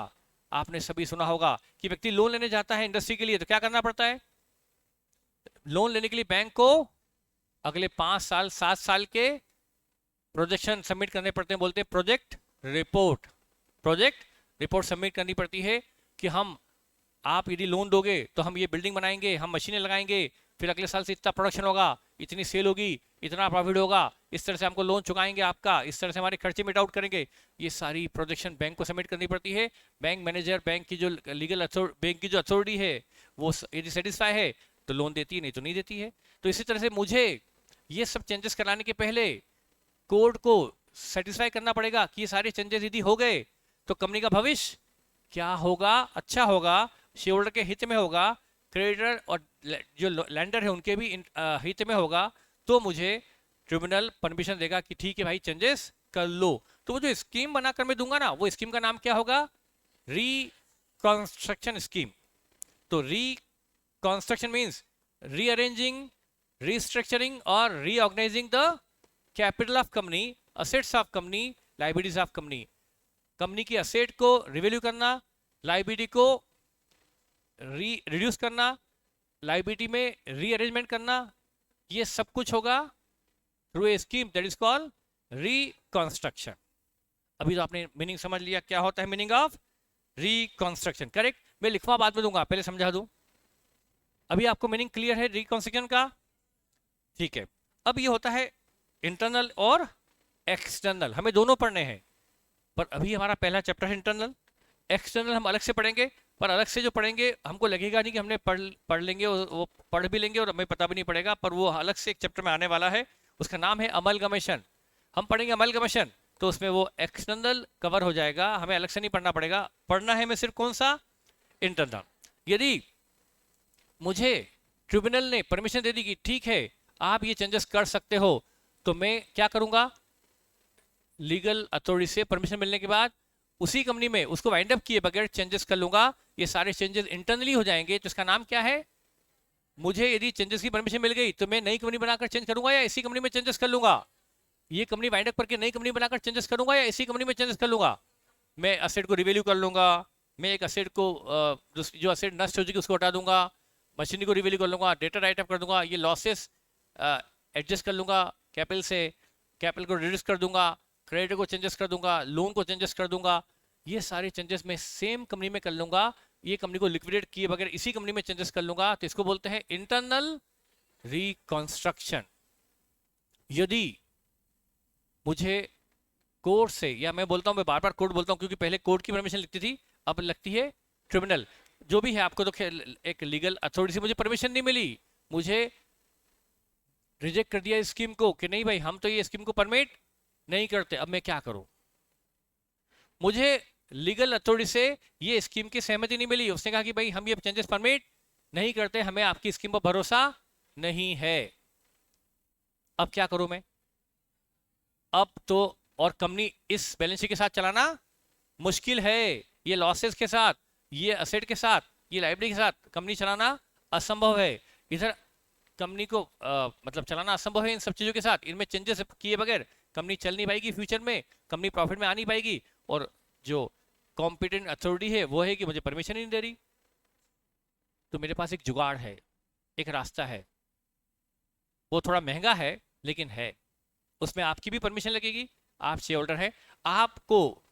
आपने सभी सुना होगा कि व्यक्ति लोन लेने जाता है इंडस्ट्री के लिए, तो क्या करना पड़ता है? लोन लेने के लिए बैंक को अगले 5 साल 7 साल के प्रोजेक्शन सबमिट करने पड़ते हैं, बोलते हैं project report. Project report submit करनी पड़ती है कि हम, आप यदि लोन दोगे तो हम ये बिल्डिंग बनाएंगे, हम मशीनें लगाएंगे, फिर अगले साल से इतना प्रोडक्शन होगा, इतनी सेल होगी, इतना प्रॉफिट होगा, इस तरह से हमको लोन चुकाएंगे आपका, इस तरह से हमारे खर्चे मिट आउट करेंगे। ये सारी प्रोजेक्शन बैंक को सबमिट करनी पड़ती है। बैंक मैनेजर, बैंक की जो लीगल बैंक की जो अथॉरिटी है, वो यदि सेटिस्फाई है तो लोन देती है, नहीं तो नहीं देती है। तो इसी तरह से मुझे ये सब चेंजेस कराने के पहले कोर्ट को सेटिस्फाई करना पड़ेगा कि ये सारे चेंजेस यदि हो गए तो कंपनी का भविष्य क्या होगा, अच्छा होगा, शेयर होल्डर के हित में होगा, क्रेडिटर और जो लैंडर है उनके भी हित में होगा। तो मुझे ट्रिब्यूनल परमिशन देगा कि ठीक है भाई चेंजेस कर लो। तो वो जो स्कीम बनाकर मैं दूंगा ना, वो स्कीम का नाम क्या होगा? Reconstruction scheme. तो reconstruction means rearranging, restructuring or reorganizing the capital of company, assets of company, liabilities of company। Company की असेट को रिवैल्यू करना, लाइबिलिटी को रिड्यूस करना, लाइबिलिटी में रीअरेंजमेंट करना, ये सब कुछ होगा through a scheme that is called reconstruction. अभी तो आपने मीनिंग समझ लिया क्या होता है मीनिंग ऑफ रिकंस्ट्रक्शन, करेक्ट। मैं लिखवा बाद में दूंगा, पहले समझा दूं। अभी आपको मीनिंग क्लियर है रिकंस्ट्रक्शन का? ठीक है। अब ये होता है इंटरनल और एक्सटर्नल, हमें दोनों पढ़ने हैं, पर अभी हमारा पहला चैप्टर है इंटरनल। एक्सटर्नल हम अलग से पढ़ेंगे, पर अलग से जो पढ़ेंगे हमको लगेगा नहीं कि हमने पढ़ लेंगे, वो पढ़ भी लेंगे और हमें पता भी नहीं पड़ेगा, पर वो अलग से एक चैप्टर में आने वाला है, उसका नाम है अमलगमेशन। हम पढ़ेंगे अमलगमेशन, तो उसमें वो एक्सटर्नल कवर हो जाएगा, हमें अलग से नहीं पढ़ना पड़ेगा। पढ़ना है हमें सिर्फ कौन सा? इंटरनल। यदि मुझे ट्रिब्यूनल ने परमिशन दे दी कि ठीक है आप ये चेंजेस कर सकते हो, तो मैं क्या करूंगा? लीगल अथॉरिटी से परमिशन मिलने के बाद उसी कंपनी में उसको वाइंड अप किए बगैर चेंजेस कर लूंगा। ये सारे चेंजेस इंटरनली हो जाएंगे, तो इसका नाम क्या है? मुझे यदि चेंजेस की परमिशन मिल गई तो मैं नई कंपनी बनाकर चेंज करूंगा या इसी कंपनी में चेंजेस कर लूंगा? ये कंपनी वाइंड अप करके नई कंपनी बनाकर चेंजेस करूंगा या इसी कंपनी में चेंजेस कर लूंगा? मैं असेट को रिवैल्यू कर लूंगा, मैं एक असेट को जो असेट नष्ट हो चुकी उसको हटा दूंगा, मशीनरी को रिवैल्यू कर लूंगा, डेटा राइट अप कर दूंगा, ये लॉसेस एडजस्ट कर लूंगा कैपिटल से, कैपिटल को रिड्यूस कर दूंगा, क्रेडिट को चेंजेस कर दूंगा, लोन को चेंजेस कर दूंगा। ये सारे चेंजेस मैं सेम कंपनी में कर लूंगा, ये कंपनी को लिक्विडेट किए बगैर इसी कंपनी में चेंजेस कर लूंगा, तो इसको बोलते हैं इंटरनल रिकंस्ट्रक्शन। यदि मुझे कोर्ट से, या मैं बोलता हूं, मैं बार बार कोर्ट बोलता हूं क्योंकि पहले कोर्ट की परमिशन लगती थी, अब लगती है ट्रिब्यूनल। जो भी है, आपको तो एक लीगल अथॉरिटी से मुझे परमिशन नहीं मिली, मुझे रिजेक्ट कर दिया इस स्कीम को कि नहीं भाई हम तो ये स्कीम को परमिट नहीं करते, अब मैं क्या करूं? मुझे लीगल अथॉरिटी से ये स्कीम की सहमति नहीं मिली, उसने कहा कि भाई हम ये चेंजेस परमिट नहीं करते, हमें आपकी स्कीम पर भरोसा नहीं है। अब क्या करूं मैं? अब तो, और कंपनी इस बैलेंस शीट के साथ चलाना मुश्किल है, ये लॉसेस के साथ, ये असेट के साथ, ये लाइबिलिटी के साथ कंपनी चलाना असंभव है। इधर कंपनी को मतलब चलाना असंभव है इन सब चीजों के साथ, इनमें चेंजेस किए बगैर कंपनी चल नहीं पाएगी, फ्यूचर में कंपनी प्रॉफिट में आ नहीं पाएगी, और जो कॉम्पिटेंट अथॉरिटी है वो है कि मुझे परमिशन ही नहीं दे रही। तो मेरे पास एक जुगाड़ है, एक रास्ता है, वो थोड़ा महंगा है लेकिन है, उसमें आपकी भी परमिशन लगेगी, आप शेयर होल्डर है, आपको,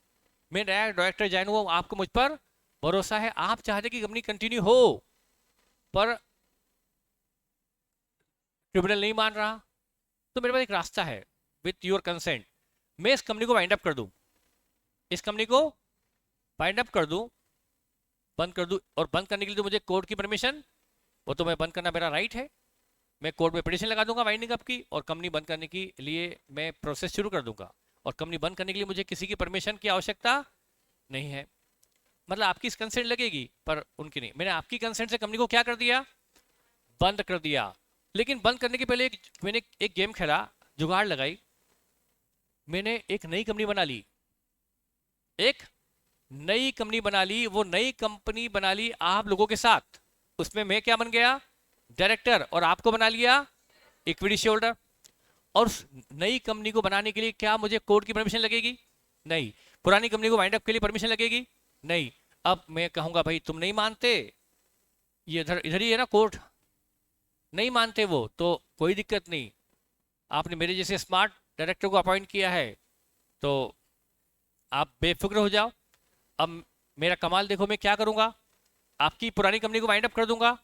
मैं नया डायरेक्टर ज्वाइन हुआ, आपको मुझ पर भरोसा है, आप चाहते कि कंपनी कंटिन्यू हो, पर ट्रिब्यूनल नहीं मान रहा, तो मेरे पास एक रास्ता है, विथ योर कंसेंट मैं इस कंपनी को वाइंड अप कर दूं, इस कंपनी को वाइंड अप कर दूं, बंद कर दूं, और बंद करने के लिए तो मुझे कोर्ट की परमिशन, वो तो मैं बंद करना मेरा राइट है, मैं कोर्ट में पिटीशन लगा दूंगा वाइंडिंग अप की, और कंपनी बंद करने के लिए मैं प्रोसेस शुरू कर दूंगा, और कंपनी बंद करने के लिए मुझे किसी की परमिशन की आवश्यकता नहीं है। मतलब आपकी कंसेंट लगेगी पर उनकी नहीं। मैंने आपकी कंसेंट से कंपनी को क्या कर दिया? बंद कर दिया। लेकिन बंद करने के पहले मैंने एक गेम खेला, जुगाड़ लगाई, मैंने एक नई कंपनी बना ली, एक नई कंपनी बना ली, वो नई कंपनी बना ली आप लोगों के साथ, उसमें मैं क्या बन गया? डायरेक्टर, और आपको बना लिया इक्विटी शेयर होल्डर। और नई कंपनी को बनाने के लिए क्या मुझे कोर्ट की परमिशन लगेगी? नहीं। पुरानी कंपनी को वाइंड अप के लिए परमिशन लगेगी? नहीं। अब मैं कहूंगा भाई तुम नहीं मानते, ये इधर इधर ही है ना कोर्ट, नहीं मानते वो तो कोई दिक्कत नहीं, आपने मेरे जैसे स्मार्ट डायरेक्टर को अपॉइंट किया है तो आप बेफिक्र हो जाओ। अब मेरा कमाल देखो, मैं क्या करूंगा? आपकी पुरानी कंपनी को वाइंड अप कर दूंगा,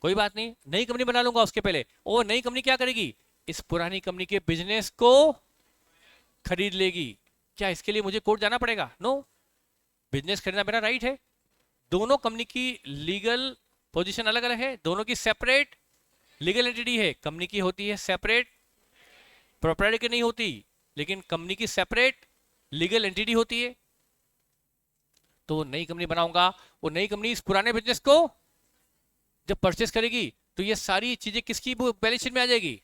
कोई बात नहीं, नई कंपनी बना लूंगा उसके पहले, और नई कंपनी क्या करेगी? इस पुरानी कंपनी के बिजनेस को खरीद लेगी। क्या इसके लिए मुझे कोर्ट जाना पड़ेगा? नो, बिजनेस खरीदना मेरा राइट है। दोनों कंपनी की लीगल पोजीशन अलग अलग है, दोनों की सेपरेट लीगल एंटिटी है, कंपनी की होती है सेपरेट, प्रोप्राइटर की नहीं होती, लेकिन कंपनी की सेपरेट लीगल एंटिटी होती है। तो नई कंपनी बनाऊंगा, वो नई कंपनी इस पुराने बिजनेस को जब परचेस करेगी तो ये सारी चीजें किसकी बैलेंस शीट में आ जाएगी?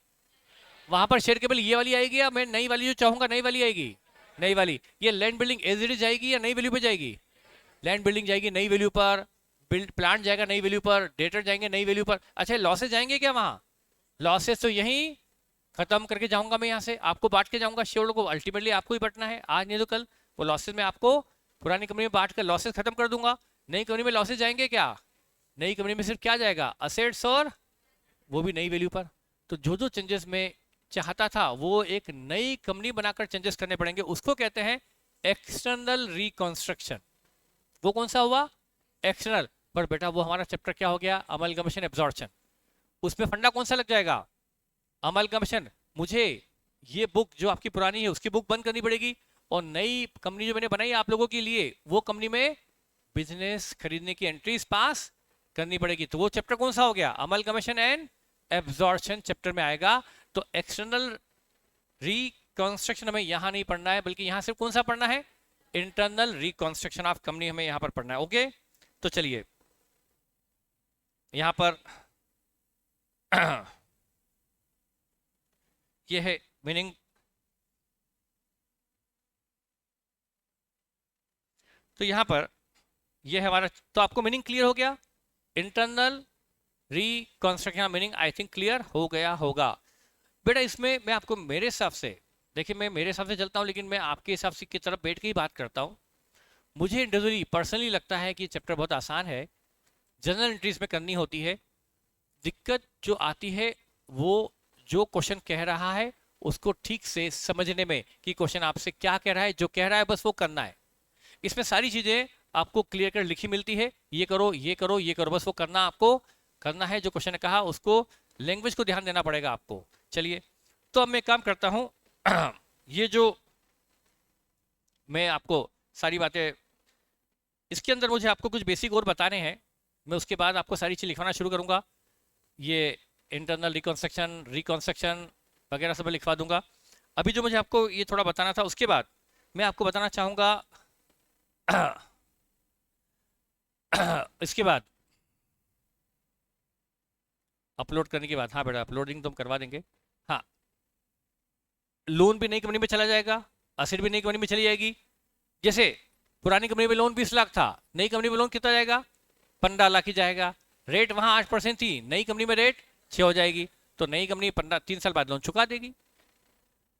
वहां पर शेयर केवल ये वाली आएगी, या मैं नई वाली जो चाहूंगा नई वाली आएगी? नई वाली। ये land building as it is जाएगी या नई वैल्यू पे जाएगी? लैंड बिल्डिंग जाएगी नई वैल्यू पर, बिल्ड प्लांट जाएगा नई वैल्यू पर, डेटर जाएंगे नई वैल्यू पर। अच्छा, लॉसेस जाएंगे क्या वहां? लॉसेस तो यहीं खत्म करके जाऊंगा मैं, यहाँ से आपको बांट के जाऊंगा, शेयर को अल्टीमेटली आपको ही बटना है, आज नहीं तो कल वो लॉसेस में आपको पुरानी कंपनी में बांट कर लॉसेस खत्म कर दूंगा। नई कंपनी में लॉसेस जाएंगे क्या? नई कंपनी में सिर्फ क्या जाएगा? असेट्स, और वो भी नई वैल्यू पर। तो जो जो चेंजेस मैं चाहता था वो एक नई कंपनी बनाकर चेंजेस करने पड़ेंगे, उसको कहते हैं एक्सटर्नल रिकंस्ट्रक्शन। वो कौन सा हुआ? एक्सटर्नल। पर बेटा वो हमारा चैप्टर क्या हो गया? Amalgamation absorption. उसमें फंडा कौन सा लग जाएगा? अमलगमेशन। मुझे ये बुक जो आपकी पुरानी है उसकी बुक बंद करनी पड़ेगी, और नई कंपनी जो मैंने बनाई है आप लोगों के लिए, वो कंपनी में बिजनेस खरीदने की एंट्रीज पास करनी पड़ेगी। तो वो चैप्टर कौन सा हो गया? अमलगमेशन एंड एब्जॉर्प्शन चैप्टर में आएगा। तो एक्सटर्नल रिकंस्ट्रक्शन हमें यहां नहीं पढ़ना है, बल्कि यहां सिर्फ कौन सा पढ़ना है? इंटरनल रिकंस्ट्रक्शन ऑफ कंपनी हमें यहां पर पढ़ना है। ओके, तो चलिए यहां पर ये है मीनिंग। तो यहां पर ये है हमारा, तो आपको मीनिंग क्लियर हो गया? Internal reconstruction meaning I think clear हो गया होगा। बेटा इसमें मैं आपको मेरे हिसाब से, देखिए मैं मेरे हिसाब से चलता हूं, लेकिन मैं आपके हिसाब से की तरफ बैठ के ही बात करता हूं। मुझे इंडिविजुअली पर्सनली लगता है कि चैप्टर बहुत आसान है, जनरल एंट्रीज में करनी होती है। दिक्कत जो आती है वो जो क्वेश्चन कह रहा है उसको ठीक से समझने में, कि क्वेश्चन आपसे क्या कह रहा है, जो कह रहा है बस वो करना है। इसमें सारी चीजें आपको क्लियर कर लिखी मिलती है, ये करो ये करो ये करो, बस वो करना आपको करना है जो क्वेश्चन ने कहा, उसको लैंग्वेज को ध्यान देना पड़ेगा आपको। चलिए तो अब मैं काम करता हूं ये जो मैं आपको सारी बातें, इसके अंदर मुझे आपको कुछ बेसिक और बताने हैं, मैं उसके बाद आपको सारी चीज लिखवाना शुरू करूंगा। ये इंटरनल रिकंस्ट्रक्शन रिकंस्ट्रक्शन वगैरह सब मैं लिखवा दूंगा। अभी जो मुझे आपको ये थोड़ा बताना था, उसके बाद मैं आपको बताना चाहूंगा इसके बाद अपलोड करने के बाद, हाँ बेटा अपलोडिंग तो हम करवा देंगे। हाँ, लोन भी नई कंपनी में चला जाएगा, असेट भी नई कंपनी में चली जाएगी। जैसे पुरानी कंपनी में लोन 20 लाख था, नई कंपनी में लोन कितना जाएगा? 15 लाख ही जाएगा। रेट वहां 8% थी, नई कंपनी में रेट 6 हो जाएगी। तो नई कंपनी 3 साल बाद लोन चुका देगी।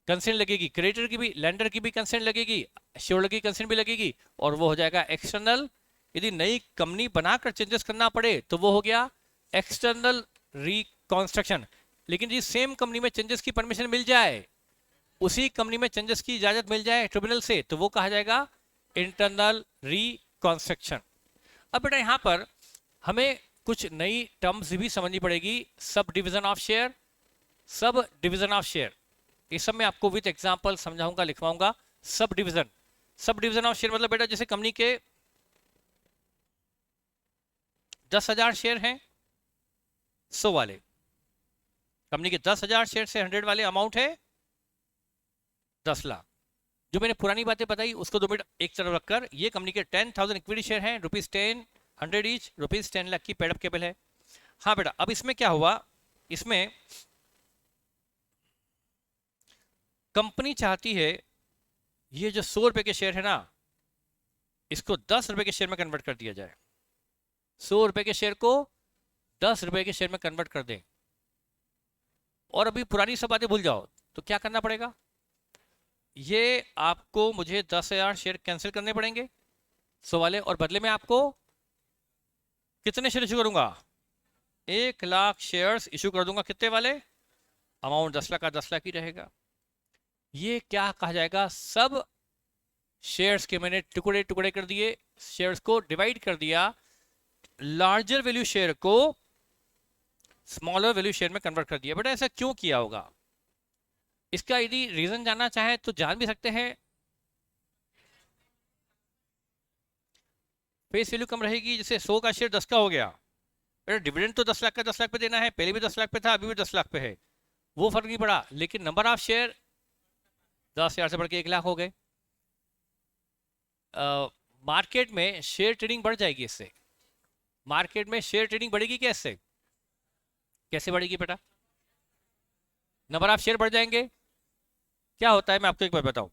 कंसेंट लगेगी क्रेडिटर की भी, लेंडर की भी कंसेंट लगेगी, श्योर की कंसेंट भी लगेगी, और वो हो जाएगा एक्सटर्नल। यदि नई कंपनी बनाकर चेंजेस करना पड़े तो वो हो गया एक्सटर्नल रिकंस्ट्रक्शन। लेकिन जी सेम कंपनी में चेंजेस की परमिशन मिल जाए, उसी कंपनी में चेंजेस की इजाजत मिल जाए ट्रिब्यूनल से, तो वो कहा जाएगा इंटरनल रिकंस्ट्रक्शन। अब बेटा यहां पर हमें कुछ नई टर्म्स भी समझनी पड़ेगी। Sub division of share, sub division of share, ये सब मैं आपको विद एग्जांपल समझाऊंगा, लिखवाऊंगा। सब डिवीजन ऑफ शेयर मतलब बेटा जैसे कंपनी के 10,000 शेयर हैं, 100 वाले, कंपनी के 10,000 शेयर से 100 वाले अमाउंट है 10 लाख। जो मैंने पुरानी बातें बताई उसको 2 मिनट एक तरफ रखकर, ये कंपनी के 10,000 इक्विटी शेयर हैं, ₹10 100 ईच, ₹10 लाख की पेड अप केबल है। हाँ बेटा अब इसमें क्या हुआ, इसमें कंपनी चाहती है ये जो 100 रुपए के शेयर है ना, इसको 10 रुपए के शेयर में कन्वर्ट कर दिया जाए। 100 रुपए के शेयर को 10 रुपए के शेयर में कन्वर्ट कर दें। और अभी पुरानी सब बातें भूल जाओ, तो क्या करना पड़ेगा? ये आपको मुझे 10,000 शेयर कैंसिल करने पड़ेंगे 100 वाले, और बदले में आपको कितने शेयर इशू करूंगा? 1 लाख शेयर्स इशू कर दूंगा। कितने वाले? अमाउंट 10 लाख का 10 लाख ही रहेगा। ये क्या कहा जाएगा? सब शेयर्स के मैंने टुकड़े टुकड़े कर दिए, शेयर्स को डिवाइड कर दिया, लार्जर वैल्यू शेयर को स्मॉलर वैल्यू शेयर में कन्वर्ट कर दिया। बेटा ऐसा क्यों किया होगा? इसका यदि रीजन जानना चाहे तो जान भी सकते हैं। फेस वैल्यू कम रहेगी, जैसे 100 का शेयर 10 का हो गया, डिविडेंड तो 10 लाख का 10 लाख पे देना है, पहले भी 10 लाख पे था, अभी भी 10 लाख पे है, वो फर्क नहीं पड़ा। लेकिन नंबर ऑफ शेयर 10,000 से बढ़ के 1 लाख हो गए। मार्केट में शेयर ट्रेडिंग बढ़ जाएगी इससे। मार्केट में शेयर ट्रेडिंग बढ़ेगी कैसे? कैसे बढ़ेगी बेटा? नंबर ऑफ शेयर बढ़ जाएंगे। क्या होता है मैं आपको एक बार बताऊं,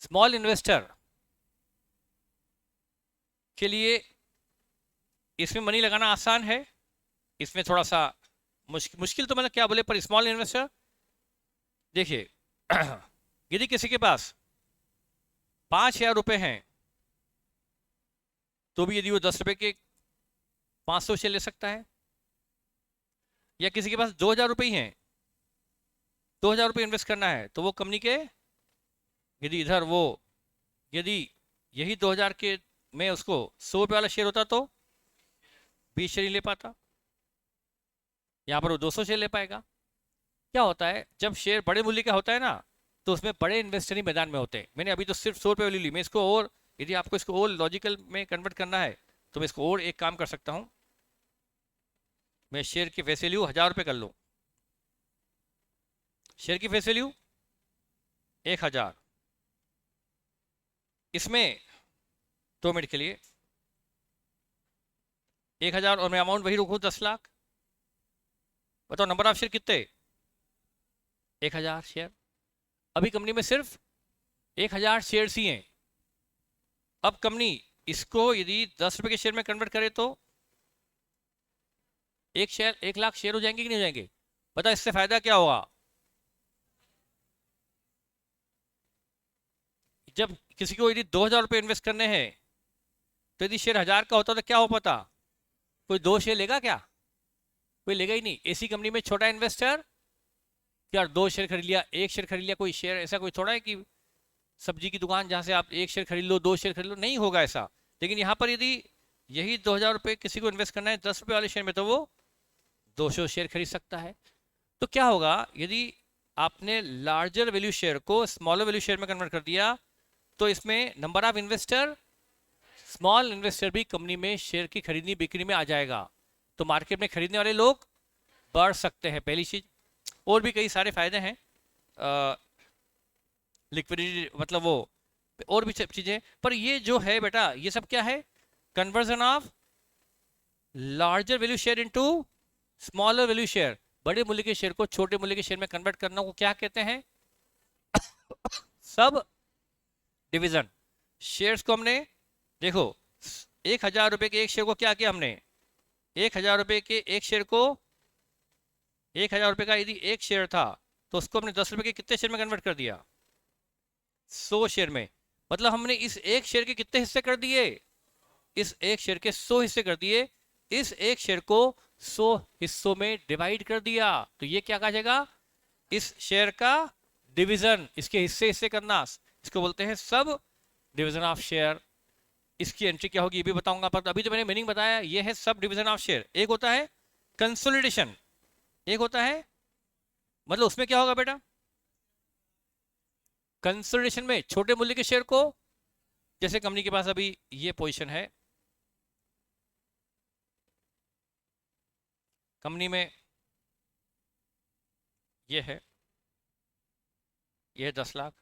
स्मॉल इन्वेस्टर के लिए इसमें मनी लगाना आसान है, इसमें थोड़ा सा मुश्किल तो मतलब क्या बोले, पर स्मॉल इन्वेस्टर देखिए यदि किसी के पास 5,000 रुपए हैं तो भी यदि वो 10 रुपए के 500 शेयर ले सकता है। या किसी के पास 2,000 रुपये ही हैं, 2,000 रुपये इन्वेस्ट करना है, तो वो कंपनी के यदि इधर वो यदि यही 2,000 के में उसको 100 रुपये वाला शेयर होता तो 20 शेयर ही ले पाता, यहाँ पर वो 200 शेयर ले पाएगा। क्या होता है जब शेयर बड़े मूल्य का होता है ना, तो उसमें बड़े इन्वेस्टर ही मैदान में होते हैं। मैंने अभी तो सिर्फ 100 रुपये वाली ली, मैं इसको और यदि आपको इसको और लॉजिकल में कन्वर्ट करना है तो मैं इसको और एक काम कर सकता हूँ, मैं शेयर की फेस वैल्यू 1,000 रुपये कर लूँ, शेयर की फेस वैल्यू 1,000, इसमें 2 मिनट के लिए 1,000 और मैं अमाउंट वही रखूँ 10 लाख। बताओ नंबर ऑफ शेयर कितने, 1,000 शेयर। अभी कंपनी में सिर्फ 1,000 शेयर ही हैं। अब कंपनी इसको यदि 10 रुपए के शेयर में कन्वर्ट करे तो एक शेयर 1 लाख शेयर हो जाएंगे कि नहीं हो जाएंगे? बताओ इससे फायदा क्या होगा? जब किसी को यदि 2,000 रुपये इन्वेस्ट करने हैं तो यदि शेयर 1,000 का होता तो क्या हो पाता? कोई 2 शेयर लेगा क्या? कोई लेगा ही नहीं। ऐसी कंपनी में छोटा इन्वेस्टर क्या 2 शेयर खरीद लिया, 1 शेयर खरीद लिया, कोई शेयर ऐसा कोई थोड़ा है कि सब्जी की दुकान जहां से आप 1 शेयर खरीद लो 2 शेयर खरीद लो, नहीं होगा ऐसा। लेकिन यहाँ पर यदि यही 2,000 रुपये किसी को इन्वेस्ट करना है 10 रुपये वाले शेयर में तो वो 200 शेयर खरीद सकता है। तो क्या होगा यदि आपने लार्जर वैल्यू शेयर को स्मॉलर वैल्यू शेयर में कन्वर्ट कर दिया, तो इसमें number of investor, small investor भी कंपनी में शेयर की खरीदनी बिक्री में आ जाएगा, तो मार्केट में खरीदने वाले लोग बढ़ सकते हैं, पहली चीज। और भी कई सारे फायदे हैं, लिक्विडिटी मतलब वो और भी सब चीजें। पर ये जो है बेटा ये सब क्या है? Conversion of larger value share into smaller value share. बड़े मूल्य के शेयर को छोटे मूल्य के शेयर में कन्वर्ट करना को क्या कहते हैं? Sub division. शेयर्स को हमने देखो 1,000 रुपए के एक शेयर को क्या किया हमने, 1,000 रुपए के एक शेयर को, 1,000 रुपए का यदि एक शेयर था तो उसको हमने 10 रुपए के कितने शेयर में कन्वर्ट कर दिया? 100 शेयर में। मतलब हमने इस एक शेयर के कितने हिस्से कर दिए? इस एक शेयर के 100 हिस्से कर दिए। इस एक शेयर को 100 हिस्सों में डिवाइड कर दिया, तो ये क्या कहा जाएगा? इस शेयर का डिवीजन, इसके हिस्से हिस्से करना, इसको बोलते हैं सब डिवीजन ऑफ शेयर। इसकी एंट्री क्या होगी ये भी बताऊंगा, पर अभी तो मैंने मीनिंग बताया, ये है सब डिवीजन ऑफ शेयर। एक होता है कंसोलिडेशन, एक होता है मतलब उसमें क्या होगा बेटा? कंसोलिडेशन में छोटे मूल्य के शेयर को, जैसे कंपनी के पास अभी ये पोजीशन है, कंपनी में ये है, ये 10 लाख।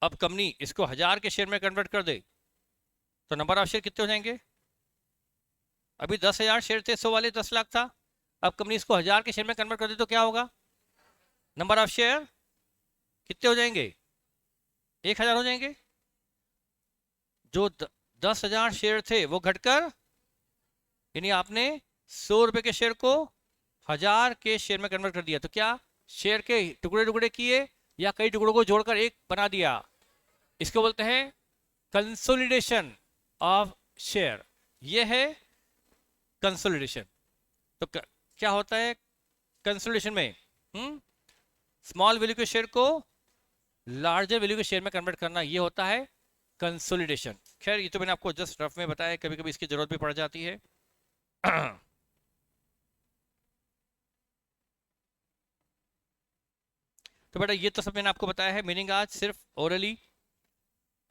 अब कंपनी इसको 1,000 के शेयर में कन्वर्ट कर दे तो नंबर ऑफ शेयर कितने हो जाएंगे? अभी 10,000 शेयर थे, 100 वाले 10 लाख था। अब कंपनी इसको 1,000 के शेयर में कन्वर्ट कर दे तो क्या होगा? नंबर ऑफ शेयर कितने हो जाएंगे? 1,000 हो जाएंगे। जो 10,000 शेयर थे वो घटकर, यानी आपने 100 रुपए के शेयर को 1,000 के शेयर में कन्वर्ट कर दिया, तो क्या शेयर के टुकड़े टुकड़े किए या कई टुकड़ों को जोड़कर एक बना दिया? इसको बोलते हैं कंसोलिडेशन ऑफ शेयर। ये है कंसोलिडेशन। तो क्या होता है कंसोलिडेशन में? स्मॉल वैल्यू के शेयर को लार्जर वैल्यू के शेयर में कन्वर्ट करना, ये होता है कंसोलिडेशन। खैर ये तो मैंने आपको जस्ट रफ में बताया, कभी कभी इसकी जरूरत भी पड़ जाती है। तो बेटा ये तो सब मैंने आपको बताया है, मीनिंग आज सिर्फ ओरली।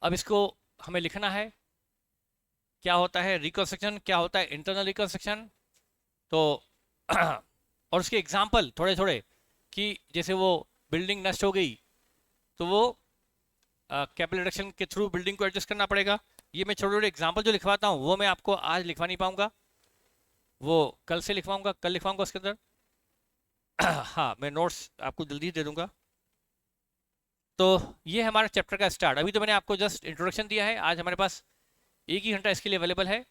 अब इसको हमें लिखना है, क्या होता है रिकंस्ट्रक्शन, क्या होता है इंटरनल रिकंस्ट्रक्शन। तो और उसके एग्जाम्पल थोड़े थोड़े, कि जैसे वो बिल्डिंग नष्ट हो गई तो वो कैपिटल रिडक्शन के थ्रू बिल्डिंग को एडजस्ट करना पड़ेगा। ये मैं छोटे छोटे एग्जाम्पल जो लिखवाता हूँ वो मैं आपको आज लिखवा नहीं पाऊंगा, वो कल से लिखवाऊंगा, कल लिखवाऊंगा उसके अंदर। हाँ मैं नोट्स आपको जल्दी दे दूंगा। तो ये हमारा चैप्टर का स्टार्ट। अभी तो मैंने आपको जस्ट इंट्रोडक्शन दिया है। आज हमारे पास 1 ही घंटा इसके लिए अवेलेबल है,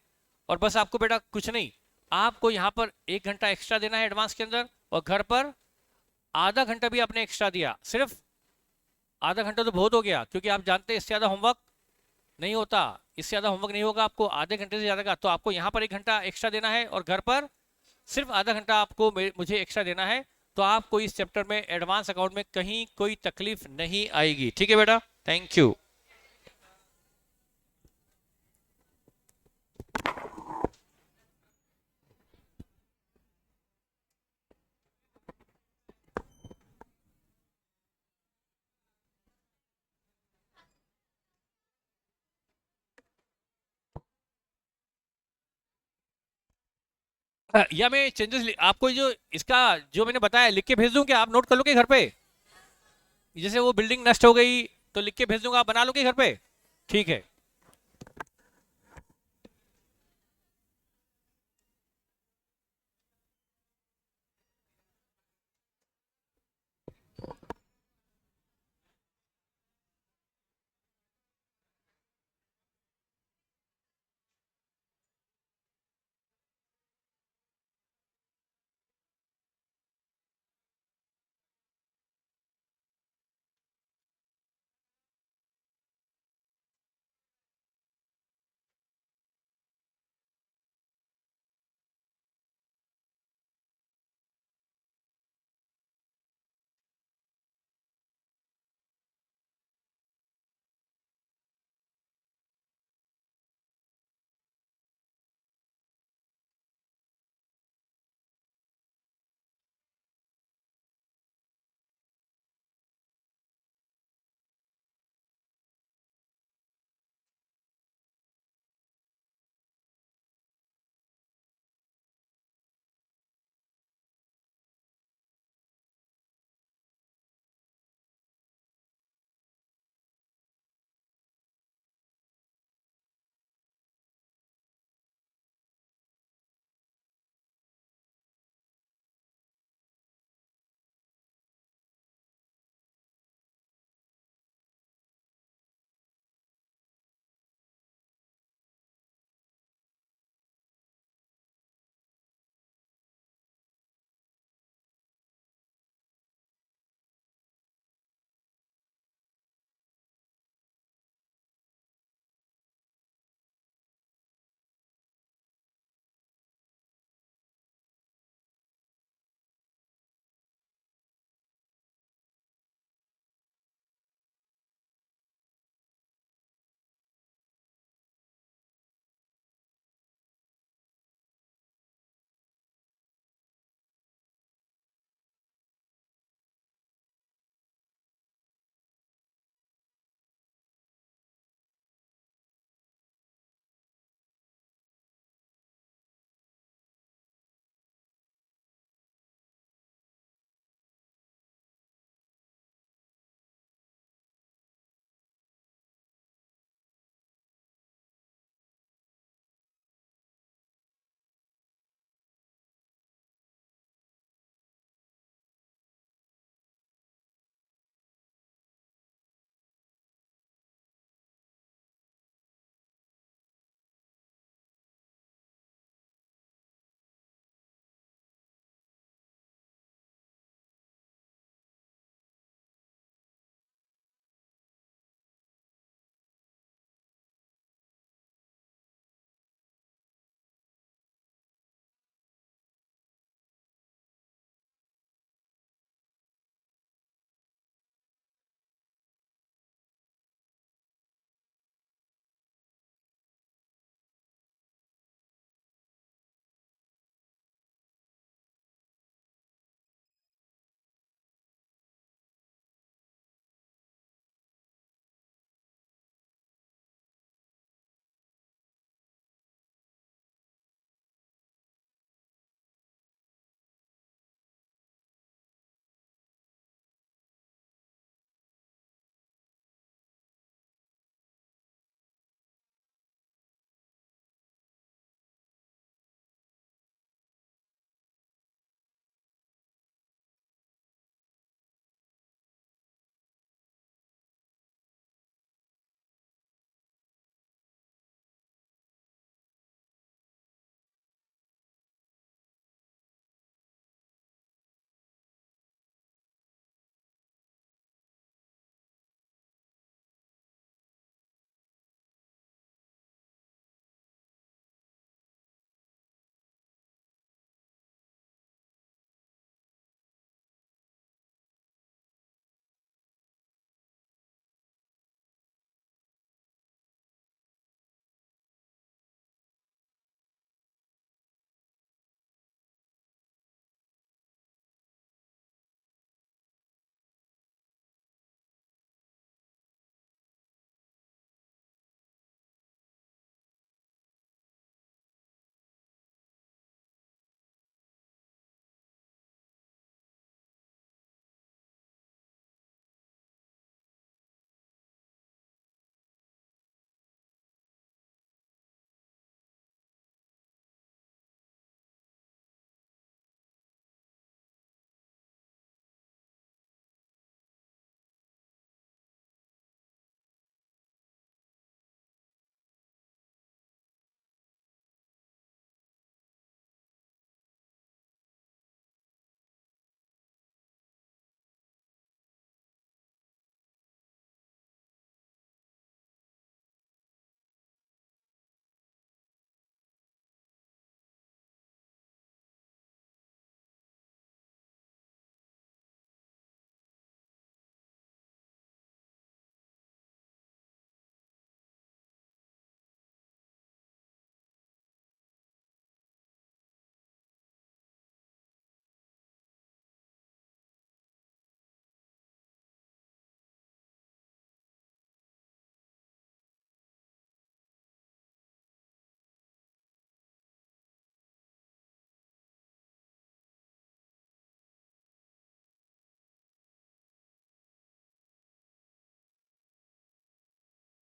और बस आपको बेटा कुछ नहीं, आपको यहाँ पर 1 घंटा एक्स्ट्रा देना है एडवांस के अंदर, और घर पर आधा घंटा भी आपने एक्स्ट्रा दिया। सिर्फ आधा घंटा तो बहुत हो गया, क्योंकि आप जानते हैं इससे ज़्यादा होमवर्क नहीं होता, इससे ज़्यादा होमवर्क नहीं होगा आपको, आधे घंटे से ज़्यादा का। तो आपको यहाँ पर 1 घंटा एक्स्ट्रा देना है और घर पर सिर्फ आधा घंटा आपको मुझे एक्स्ट्रा देना है। तो आपको इस चैप्टर में एडवांस अकाउंट में कहीं कोई तकलीफ नहीं आएगी। ठीक है बेटा, थैंक यू। या मैं चेंजेस आपको जो इसका जो मैंने बताया लिख के भेज दूं, क्या आप नोट कर लोगे घर पे? जैसे वो बिल्डिंग नष्ट हो गई तो लिख के भेज दूंगा, आप बना लोगे घर पे? ठीक है।